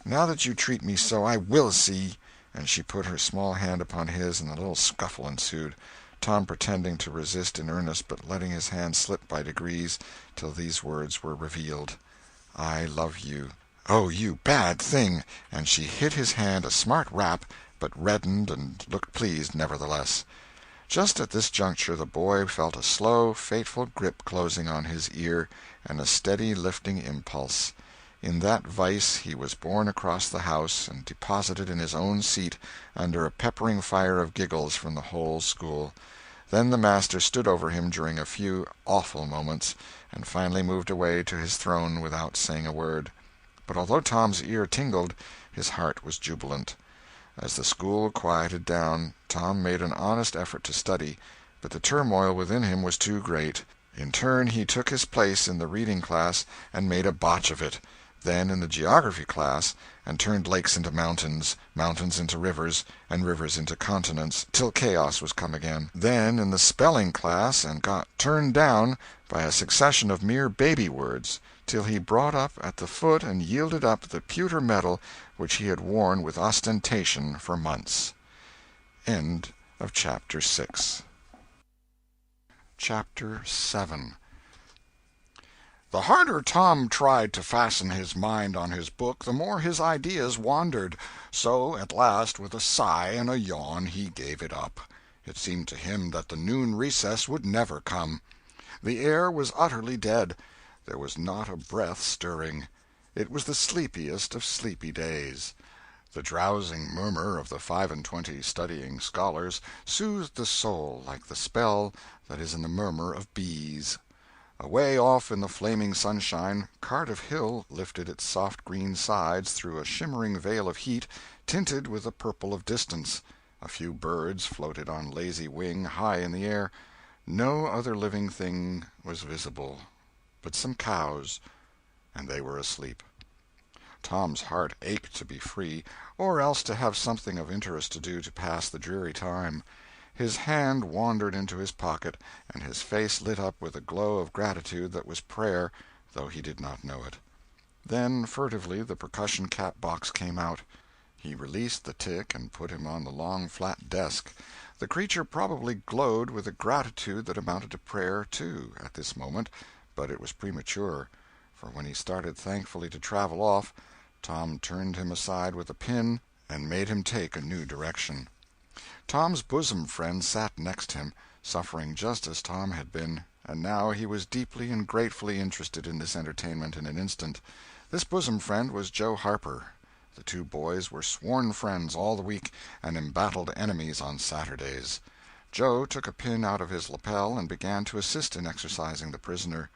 "Now that you treat me so, I will see." And she put her small hand upon his, and a little scuffle ensued, Tom pretending to resist in earnest, but letting his hand slip by degrees till these words were revealed: "I love you." "Oh, you bad thing!" And she hit his hand a smart rap, but reddened and looked pleased nevertheless. Just at this juncture the boy felt a slow, fateful grip closing on his ear, and a steady lifting impulse. In that vice he was borne across the house and deposited in his own seat, under a peppering fire of giggles from the whole school. Then the master stood over him during a few awful moments, and finally moved away to his throne without saying a word. But although Tom's ear tingled, his heart was jubilant. As the school quieted down, Tom made an honest effort to study, but the turmoil within him was too great. In turn he took his place in the reading class and made a botch of it, then in the geography class, and turned lakes into mountains, mountains into rivers, and rivers into continents, till chaos was come again. Then in the spelling class, and got turned down by a succession of mere baby words, till he brought up at the foot and yielded up the pewter medal which he had worn with ostentation for months. End of Chapter 6. Chapter 7. The harder Tom tried to fasten his mind on his book, the more his ideas wandered. So, at last, with a sigh and a yawn, he gave it up. It seemed to him that the noon recess would never come. The air was utterly dead. There was not a breath stirring. It was the sleepiest of sleepy days. The drowsing murmur of the 25 studying scholars soothed the soul like the spell that is in the murmur of bees. Away off in the flaming sunshine, Cardiff Hill lifted its soft green sides through a shimmering veil of heat, tinted with the purple of distance. A few birds floated on lazy wing high in the air. No other living thing was visible but some cows, and they were asleep. Tom's heart ached to be free, or else to have something of interest to do to pass the dreary time. His hand wandered into his pocket, and his face lit up with a glow of gratitude that was prayer, though he did not know it. Then furtively the percussion cap box came out. He released the tick and put him on the long flat desk. The creature probably glowed with a gratitude that amounted to prayer, too, at this moment, but it was premature, for when he started thankfully to travel off, Tom turned him aside with a pin and made him take a new direction. Tom's bosom friend sat next him, suffering just as Tom had been, and now he was deeply and gratefully interested in this entertainment in an instant. This bosom friend was Joe Harper. The two boys were sworn friends all the week, and embattled enemies on Saturdays. Joe took a pin out of his lapel and began to assist in exercising the prisoner.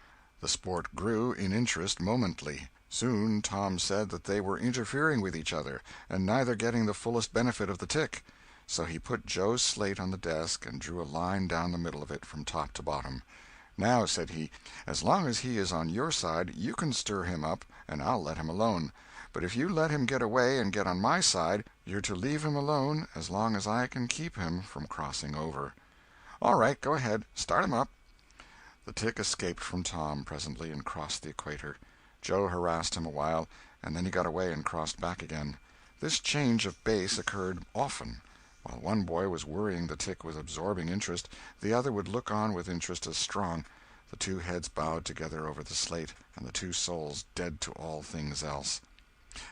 The sport grew in interest momently. Soon Tom said that they were interfering with each other, and neither getting the fullest benefit of the tick. So he put Joe's slate on the desk and drew a line down the middle of it from top to bottom. "Now," said he, "as long as he is on your side, you can stir him up, and I'll let him alone. But if you let him get away and get on my side, you're to leave him alone as long as I can keep him from crossing over." "All right, go ahead. Start him up." The tick escaped from Tom presently and crossed the equator. Joe harassed him a while, and then he got away and crossed back again. This change of base occurred often. While one boy was worrying the tick with absorbing interest, the other would look on with interest as strong. The two heads bowed together over the slate, and the two souls dead to all things else.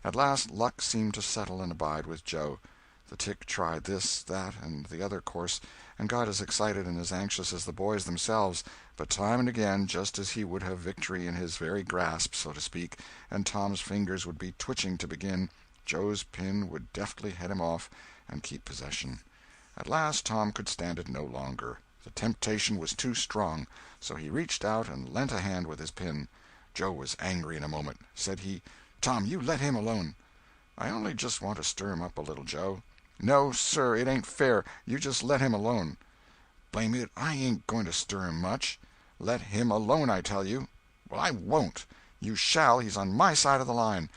At last luck seemed to settle and abide with Joe. The tick tried this, that, and the other course, and got as excited and as anxious as the boys themselves, but time and again, just as he would have victory in his very grasp, so to speak, and Tom's fingers would be twitching to begin, Joe's pin would deftly head him off and keep possession. At last Tom could stand it no longer. The temptation was too strong, so he reached out and lent a hand with his pin. Joe was angry in a moment. Said he, "Tom, you let him alone." I only just want to stir him up a little, Joe." "No, sir, it ain't fair. You just let him alone." "Blame it, I ain't going to stir him much." "Let him alone, I tell you." "Well, I won't." "You shall. He's on my side of the line."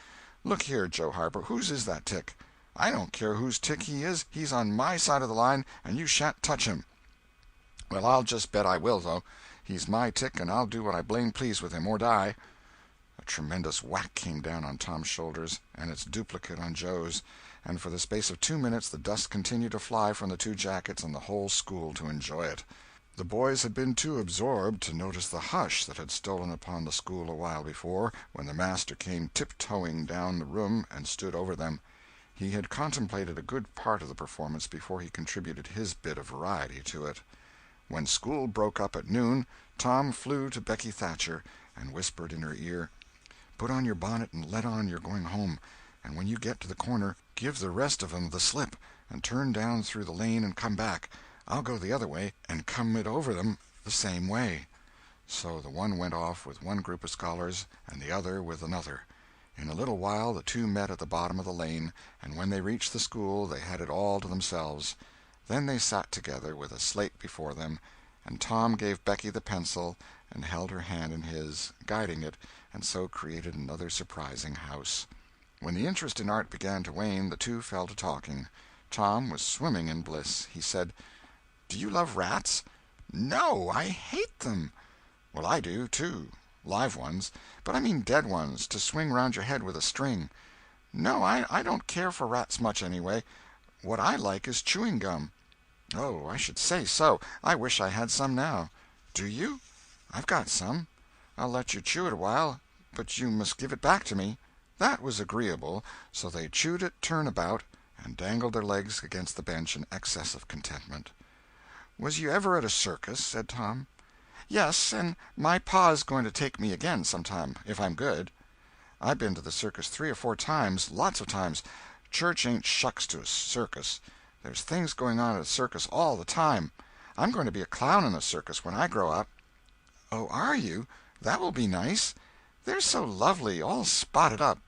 "Look here, Joe Harper, whose is that tick?" "I don't care whose tick he is. He's on my side of the line, and you shan't touch him." "Well, I'll just bet I will, though. He's my tick, and I'll do what I blame please with him, or die." A tremendous whack came down on Tom's shoulders, and its duplicate on Joe's, and for the space of 2 minutes the dust continued to fly from the two jackets and the whole school to enjoy it. The boys had been too absorbed to notice the hush that had stolen upon the school a while before, when the master came tiptoeing down the room and stood over them. He had contemplated a good part of the performance before he contributed his bit of variety to it. When school broke up at noon, Tom flew to Becky Thatcher and whispered in her ear, "Put on your bonnet and let on you're going home, and when you get to the corner, give the rest of 'em the slip, and turn down through the lane and come back. I'll go the other way, and come it over them the same way." So the one went off with one group of scholars, and the other with another. In a little while the two met at the bottom of the lane, and when they reached the school they had it all to themselves. Then they sat together with a slate before them, and Tom gave Becky the pencil and held her hand in his, guiding it, and so created another surprising house. When the interest in art began to wane, the two fell to talking. Tom was swimming in bliss. He said, "Do you love rats?" "No, I hate them." "Well, I do, too. Live ones. But I mean dead ones, to swing round your head with a string." "No, I don't care for rats much, anyway. What I like is chewing gum." "Oh, I should say so. I wish I had some now." "Do you?" "I've got some." "I'll let you chew it a while, but you must give it back to me." That was agreeable, so they chewed it turn about, and dangled their legs against the bench in excess of contentment. "Was you ever at a circus?" said Tom. "Yes, and my pa's going to take me again sometime, if I'm good." "I've been to the circus 3 or 4 times, lots of times. Church ain't shucks to a circus. There's things going on at a circus all the time. I'm going to be a clown in a circus when I grow up." "Oh, are you? That will be nice. They're so lovely, all spotted up."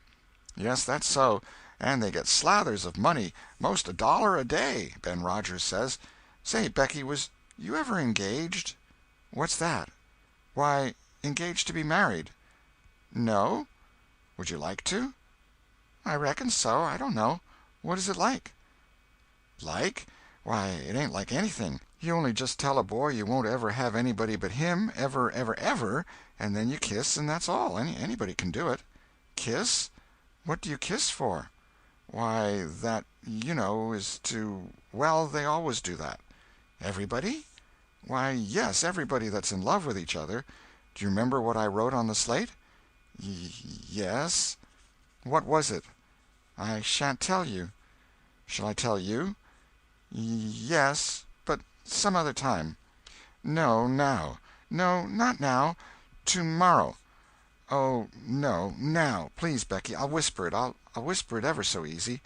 "Yes, that's so. And they get slathers of money, most $1 a day, Ben Rogers says. Say, Becky, was you ever engaged?" "What's that?" "Why, engaged to be married." "No? Would you like to?" "I reckon so. I don't know. What is it like?" "Like? Why, it ain't like anything. You only just tell a boy you won't ever have anybody but him, ever, ever, ever, and then you kiss, and that's all. Anybody can do it." "Kiss? What do you kiss for?" "Why, that, you know, is to— well, they always do that." "Everybody?" "Why, yes, everybody that's in love with each other. Do you remember what I wrote on the slate?" "Yes." "What was it?" "I shan't tell you." "Shall I tell you?" "Yes, but some other time." "No, now." "No, not now. Tomorrow." "Oh, no, now. Please, Becky, I'll whisper it. I'll whisper it ever so easy."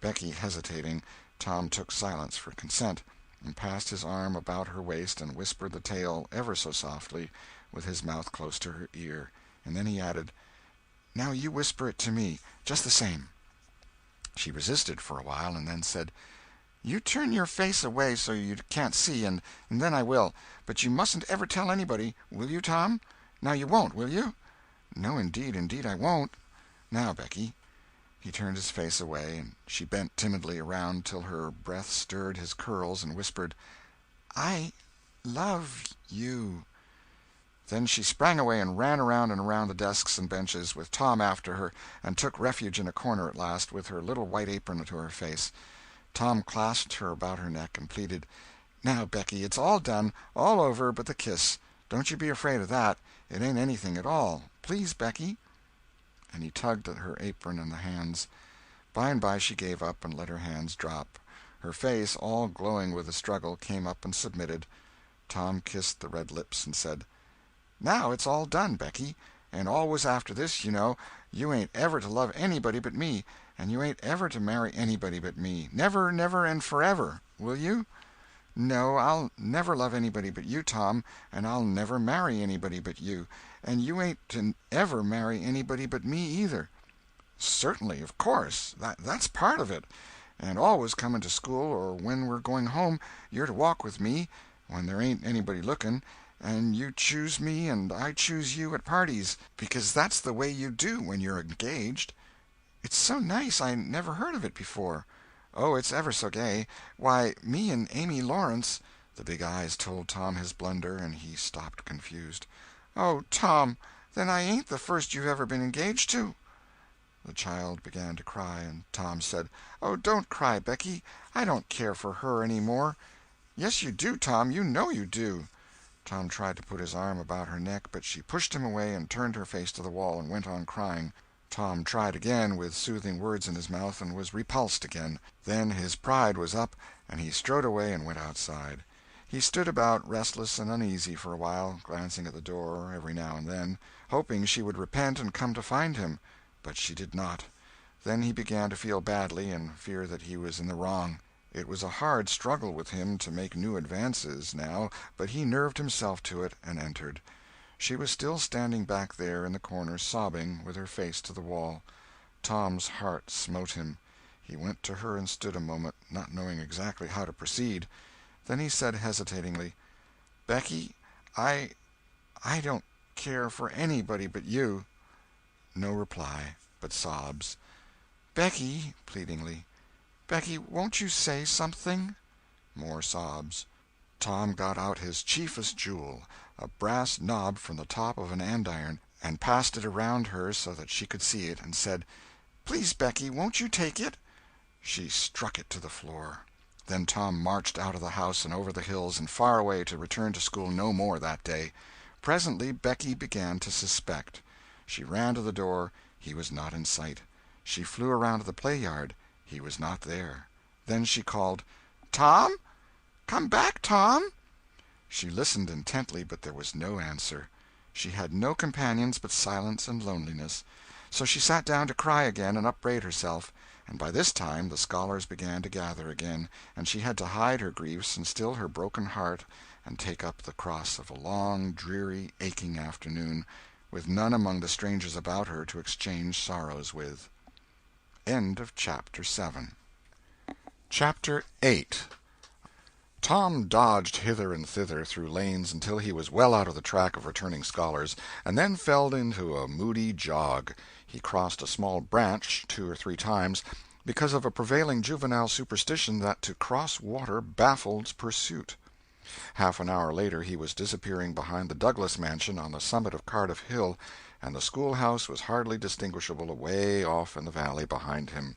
Becky hesitating, Tom took silence for consent, and passed his arm about her waist and whispered the tale ever so softly, with his mouth close to her ear, and then he added, "Now you whisper it to me, just the same." She resisted for a while, and then said, "You turn your face away so you can't see, and then I will. But you mustn't ever tell anybody, will you, Tom? Now you won't, will you?" "No, indeed I won't. Now, Becky." He turned his face away, and she bent timidly around till her breath stirred his curls, and whispered, "I love you." Then she sprang away and ran around and around the desks and benches, with Tom after her, and took refuge in a corner at last, with her little white apron to her face. Tom clasped her about her neck and pleaded, "Now, Becky, it's all done, all over but the kiss. Don't you be afraid of that. It ain't anything at all. Please, Becky." And he tugged at her apron and the hands. By and by she gave up and let her hands drop. Her face, all glowing with the struggle, came up and submitted. Tom kissed the red lips and said, "Now it's all done, Becky, and always after this, you know, you ain't ever to love anybody but me, and you ain't ever to marry anybody but me, never, never, and forever. Will you?" "No, I'll never love anybody but you, Tom, and I'll never marry anybody but you, and you ain't to ever marry anybody but me, either." "Certainly, of course. That's part of it. And always coming to school, or when we're going home, you're to walk with me, when there ain't anybody looking, and you choose me and I choose you at parties, because that's the way you do when you're engaged." "It's so nice. I never heard of it before." "Oh, it's ever so gay. Why, me and Amy Lawrence—" The big eyes told Tom his blunder, and he stopped confused. "Oh, Tom, then I ain't the first you've ever been engaged to." The child began to cry, and Tom said: "Oh, don't cry, Becky. I don't care for her any more." "Yes, you do, Tom. You know you do." Tom tried to put his arm about her neck, but she pushed him away and turned her face to the wall and went on crying. Tom tried again, with soothing words in his mouth, and was repulsed again. Then his pride was up, and he strode away and went outside. He stood about, restless and uneasy, for a while, glancing at the door every now and then, hoping she would repent and come to find him. But she did not. Then he began to feel badly, and fear that he was in the wrong. It was a hard struggle with him to make new advances, now, but he nerved himself to it, and entered. She was still standing back there in the corner, sobbing, with her face to the wall. Tom's heart smote him. He went to her and stood a moment, not knowing exactly how to proceed. Then he said hesitatingly: "Becky, I don't care for anybody but you." No reply, but sobs. "Becky," pleadingly, "Becky, won't you say something?" More sobs. Tom got out his chiefest jewel, a brass knob from the top of an andiron, and passed it around her so that she could see it, and said: "Please, Becky, won't you take it?" She struck it to the floor. Then Tom marched out of the house and over the hills and far away, to return to school no more that day. Presently Becky began to suspect. She ran to the door. He was not in sight. She flew around to the play-yard. He was not there. Then she called: "Tom? Come back, Tom!" She listened intently, but there was no answer. She had no companions but silence and loneliness. So she sat down to cry again and upbraid herself. And by this time the scholars began to gather again, and she had to hide her griefs and still her broken heart and take up the cross of a long, dreary, aching afternoon, with none among the strangers about her to exchange sorrows with. End of Chapter 7. Chapter 8. Tom dodged hither and thither through lanes until he was well out of the track of returning scholars, and then fell into a moody jog. He crossed a small branch 2 or 3 times, because of a prevailing juvenile superstition that to cross water baffles pursuit. Half an hour later he was disappearing behind the Douglas mansion on the summit of Cardiff Hill, and the schoolhouse was hardly distinguishable away off in the valley behind him.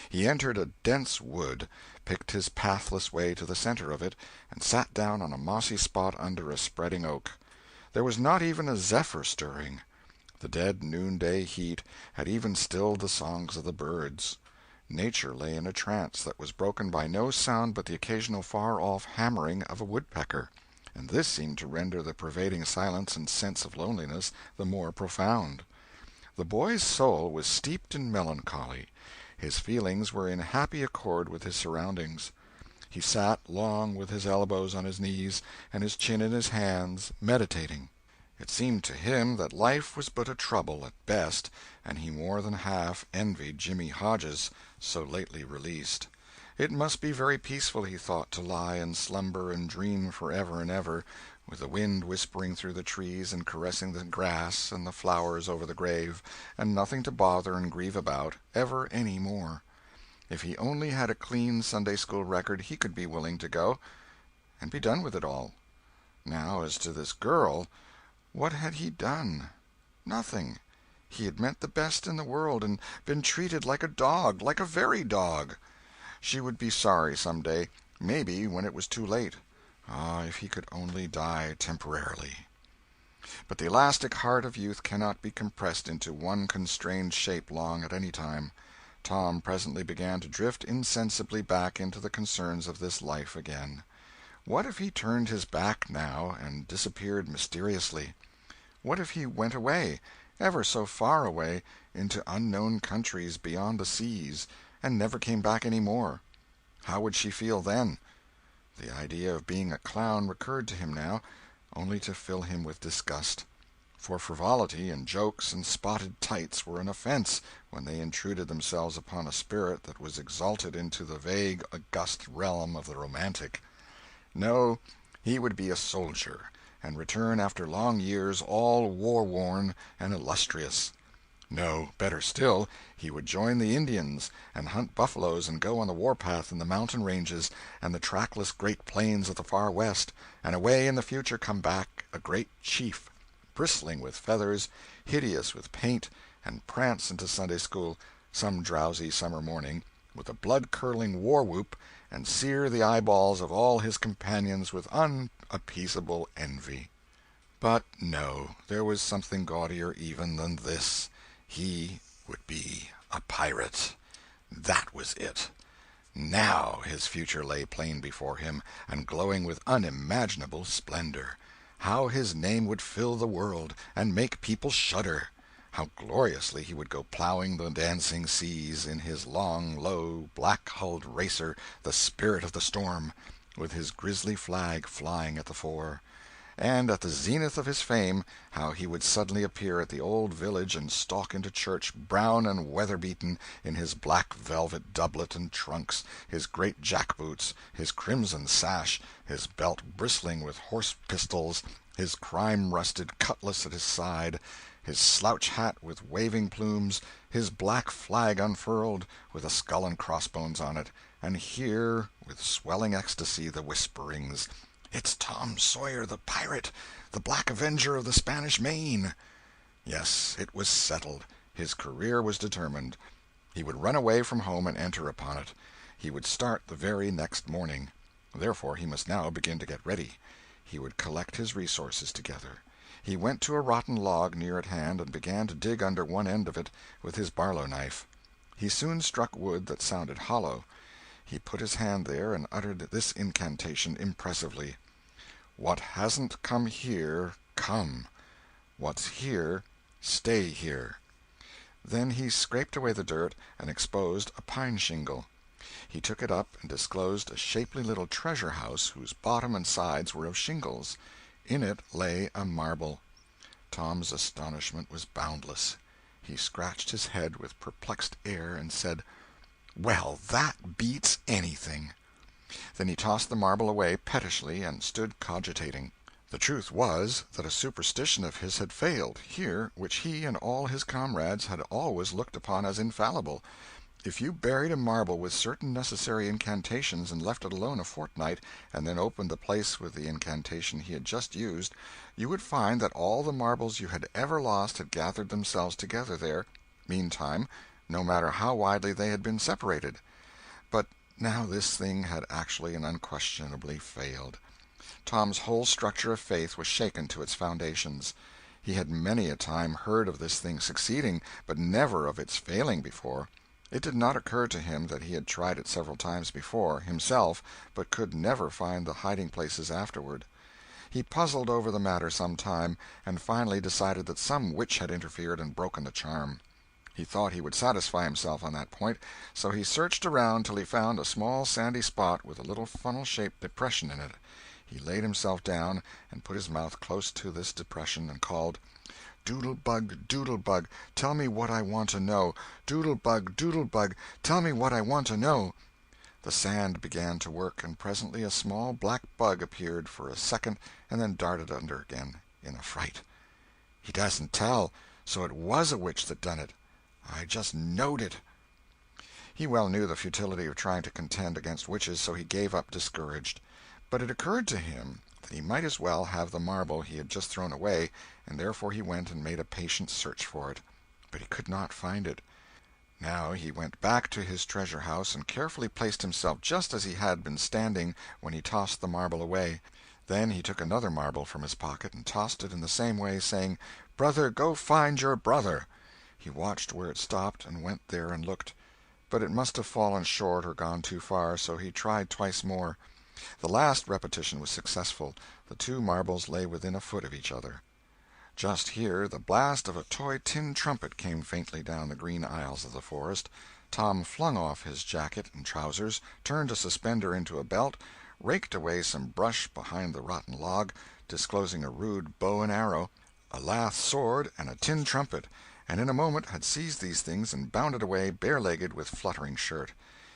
He entered a dense wood, picked his pathless way to the center of it, and sat down on a mossy spot under a spreading oak. There was not even a zephyr stirring. The dead noonday heat had even stilled the songs of the birds. Nature lay in a trance that was broken by no sound but the occasional far-off hammering of a woodpecker, and this seemed to render the pervading silence and sense of loneliness the more profound. The boy's soul was steeped in melancholy. His feelings were in happy accord with his surroundings. He sat long with his elbows on his knees and his chin in his hands, meditating. It seemed to him that life was but a trouble at best, and he more than half envied Jimmy Hodges, so lately released. It must be very peaceful, he thought, to lie and slumber and dream forever and ever, with the wind whispering through the trees and caressing the grass and the flowers over the grave, and nothing to bother and grieve about, ever any more. If he only had a clean Sunday-school record, he could be willing to go, and be done with it all. Now, as to this girl, what had he done? Nothing. He had meant the best in the world, and been treated like a dog, like a very dog. She would be sorry some day, maybe when it was too late. Ah, if he could only die temporarily. But the elastic heart of youth cannot be compressed into one constrained shape long at any time. Tom presently began to drift insensibly back into the concerns of this life again. What if he turned his back now, and disappeared mysteriously? What if he went away, ever so far away, into unknown countries beyond the seas, and never came back any more? How would she feel then? The idea of being a clown recurred to him now, only to fill him with disgust. for frivolity and jokes and spotted tights were an offense when they intruded themselves upon a spirit that was exalted into the vague, august realm of the romantic. No, he would be a soldier, and return after long years all war-worn and illustrious. No, better still, he would join the Indians, and hunt buffaloes and go on the warpath in the mountain ranges and the trackless great plains of the far west, and away in the future come back a great chief, bristling with feathers, hideous with paint, and prance into Sunday school some drowsy summer morning, with a blood-curdling war-whoop, and sear the eyeballs of all his companions with unappeasable envy. But no, there was something gaudier even than this. He would be a pirate. That was it. Now his future lay plain before him, and glowing with unimaginable splendor. How his name would fill the world, and make people shudder! How gloriously he would go plowing the dancing seas in his long, low, black-hulled racer, the Spirit of the Storm, with his grisly flag flying at the fore. And at the zenith of his fame, how he would suddenly appear at the old village and stalk into church, brown and weather-beaten, in his black velvet doublet and trunks, his great jack-boots, his crimson sash, his belt bristling with horse-pistols, his crime-rusted cutlass at his side, his slouch hat with waving plumes, his black flag unfurled, with a skull and crossbones on it, and hear, with swelling ecstasy, the whisperings, "It's Tom Sawyer the pirate, the Black Avenger of the Spanish Main!" Yes, it was settled. His career was determined. He would run away from home and enter upon it. He would start the very next morning. Therefore he must now begin to get ready. He would collect his resources together. He went to a rotten log near at hand and began to dig under one end of it with his barlow knife. He soon struck wood that sounded hollow. He put his hand there and uttered this incantation impressively: "What hasn't come here, come. What's here, stay here." Then he scraped away the dirt and exposed a pine shingle. He took it up and disclosed a shapely little treasure-house whose bottom and sides were of shingles. In it lay a marble. Tom's astonishment was boundless. He scratched his head with perplexed air and said, "Well, that beats anything." Then he tossed the marble away pettishly and stood cogitating. The truth was that a superstition of his had failed, here, which he and all his comrades had always looked upon as infallible. If you buried a marble with certain necessary incantations and left it alone a fortnight, and then opened the place with the incantation he had just used, you would find that all the marbles you had ever lost had gathered themselves together there, meantime, no matter how widely they had been separated. But now this thing had actually and unquestionably failed. Tom's whole structure of faith was shaken to its foundations. He had many a time heard of this thing succeeding, but never of its failing before. It did not occur to him that he had tried it several times before, himself, but could never find the hiding-places afterward. He puzzled over the matter some time, and finally decided that some witch had interfered and broken the charm. He thought he would satisfy himself on that point, so he searched around till he found a small sandy spot with a little funnel-shaped depression in it. He laid himself down and put his mouth close to this depression and called, "Doodle-bug, doodle-bug, tell me what I want to know. Doodle-bug, doodle-bug, tell me what I want to know." The sand began to work, and presently a small black bug appeared for a second and then darted under again in a fright. "He doesn't tell, so it was a witch that done it. I just knowed it." He well knew the futility of trying to contend against witches, so he gave up discouraged. But it occurred to him that he might as well have the marble he had just thrown away, and therefore he went and made a patient search for it. But he could not find it. Now he went back to his treasure-house and carefully placed himself just as he had been standing when he tossed the marble away. Then he took another marble from his pocket and tossed it in the same way, saying, "Brother, go find your brother." He watched where it stopped, and went there and looked. But it must have fallen short or gone too far, so he tried twice more. The last repetition was successful. The two marbles lay within a foot of each other. Just here the blast of a toy tin trumpet came faintly down the green aisles of the forest. Tom flung off his jacket and trousers, turned a suspender into a belt, raked away some brush behind the rotten log, disclosing a rude bow and arrow, a lath sword, and a tin trumpet, and in a moment had seized these things and bounded away bare-legged with fluttering shirt.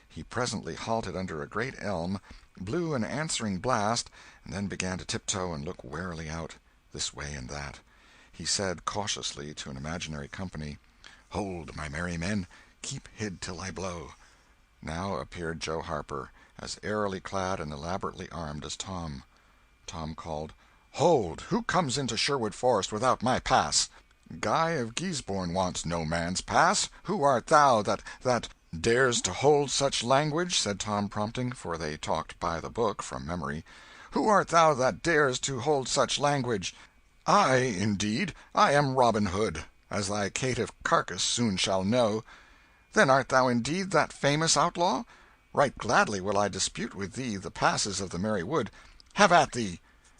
He presently halted under a great elm, blew an answering blast, and then began to tiptoe and look warily out, this way and that. He said cautiously to an imaginary company, "Hold, my merry men, keep hid till I blow." Now appeared Joe Harper, as airily clad and elaborately armed as Tom. Tom called, "Hold! Who comes into Sherwood Forest without my pass?" "Guy of Guisborne wants no man's pass. Who art thou that dares to hold such language?" said Tom, prompting, for they talked by the book from memory. "Who art thou that dares to hold such language?" "I, indeed. I am Robin Hood, as thy caitiff carcass soon shall know." "Then art thou indeed that famous outlaw? Right gladly will I dispute with thee the passes of the merry wood. Have at thee!"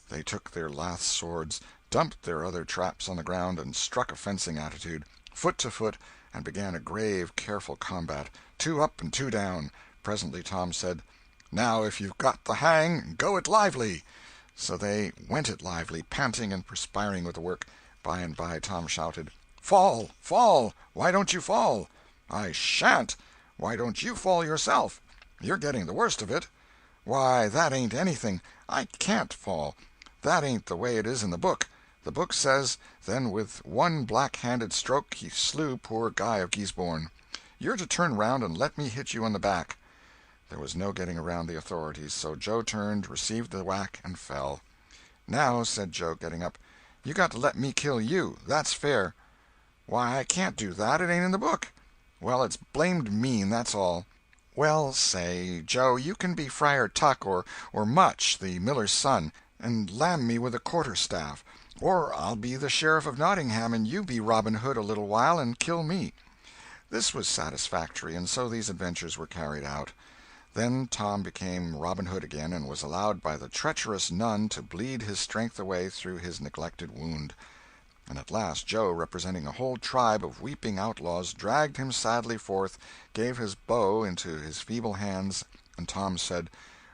They took their lath swords, dumped their other traps on the ground, and struck a fencing attitude, foot to foot, and began a grave, careful combat, two up and two down. Presently Tom said, "Now if you've got the hang, go it lively." So they went it lively, panting and perspiring with the work. By and by Tom shouted, "Fall! Fall! Why don't you fall?" "I sha'n't." "Why don't you fall yourself?" "You're getting the worst of it." "Why, that ain't anything. I can't fall. That ain't the way it is in the book. The book says, then with one black-handed stroke he slew poor Guy of Guisborne. You're to turn round and let me hit you on the back." There was no getting around the authorities, so Joe turned, received the whack, and fell. "Now," said Joe, getting up, "you got to let me kill you. That's fair." "Why, I can't do that. It ain't in the book." "Well, it's blamed mean, that's all." "Well, say, Joe, you can be Friar Tuck or Much, the miller's son, and lam me with a quarter-staff. Or I'll be the Sheriff of Nottingham, and you be Robin Hood a little while and kill me." This was satisfactory, and so these adventures were carried out. Then Tom became Robin Hood again, and was allowed by the treacherous nun to bleed his strength away through his neglected wound. And at last Joe, representing a whole tribe of weeping outlaws, dragged him sadly forth, gave his bow into his feeble hands, and Tom said,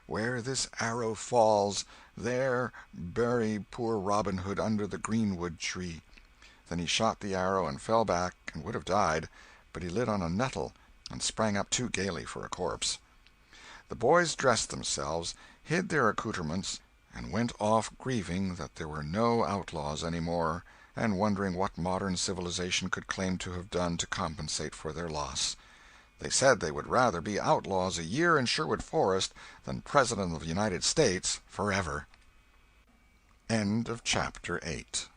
"Where this arrow falls, there bury poor Robin Hood under the greenwood tree." Then he shot the arrow and fell back and would have died, but he lit on a nettle and sprang up too gaily for a corpse. The boys dressed themselves, hid their accoutrements, and went off grieving that there were no outlaws any more, and wondering what modern civilization could claim to have done to compensate for their loss. They said they would rather be outlaws a year in Sherwood Forest than President of the United States forever. End of chapter 8.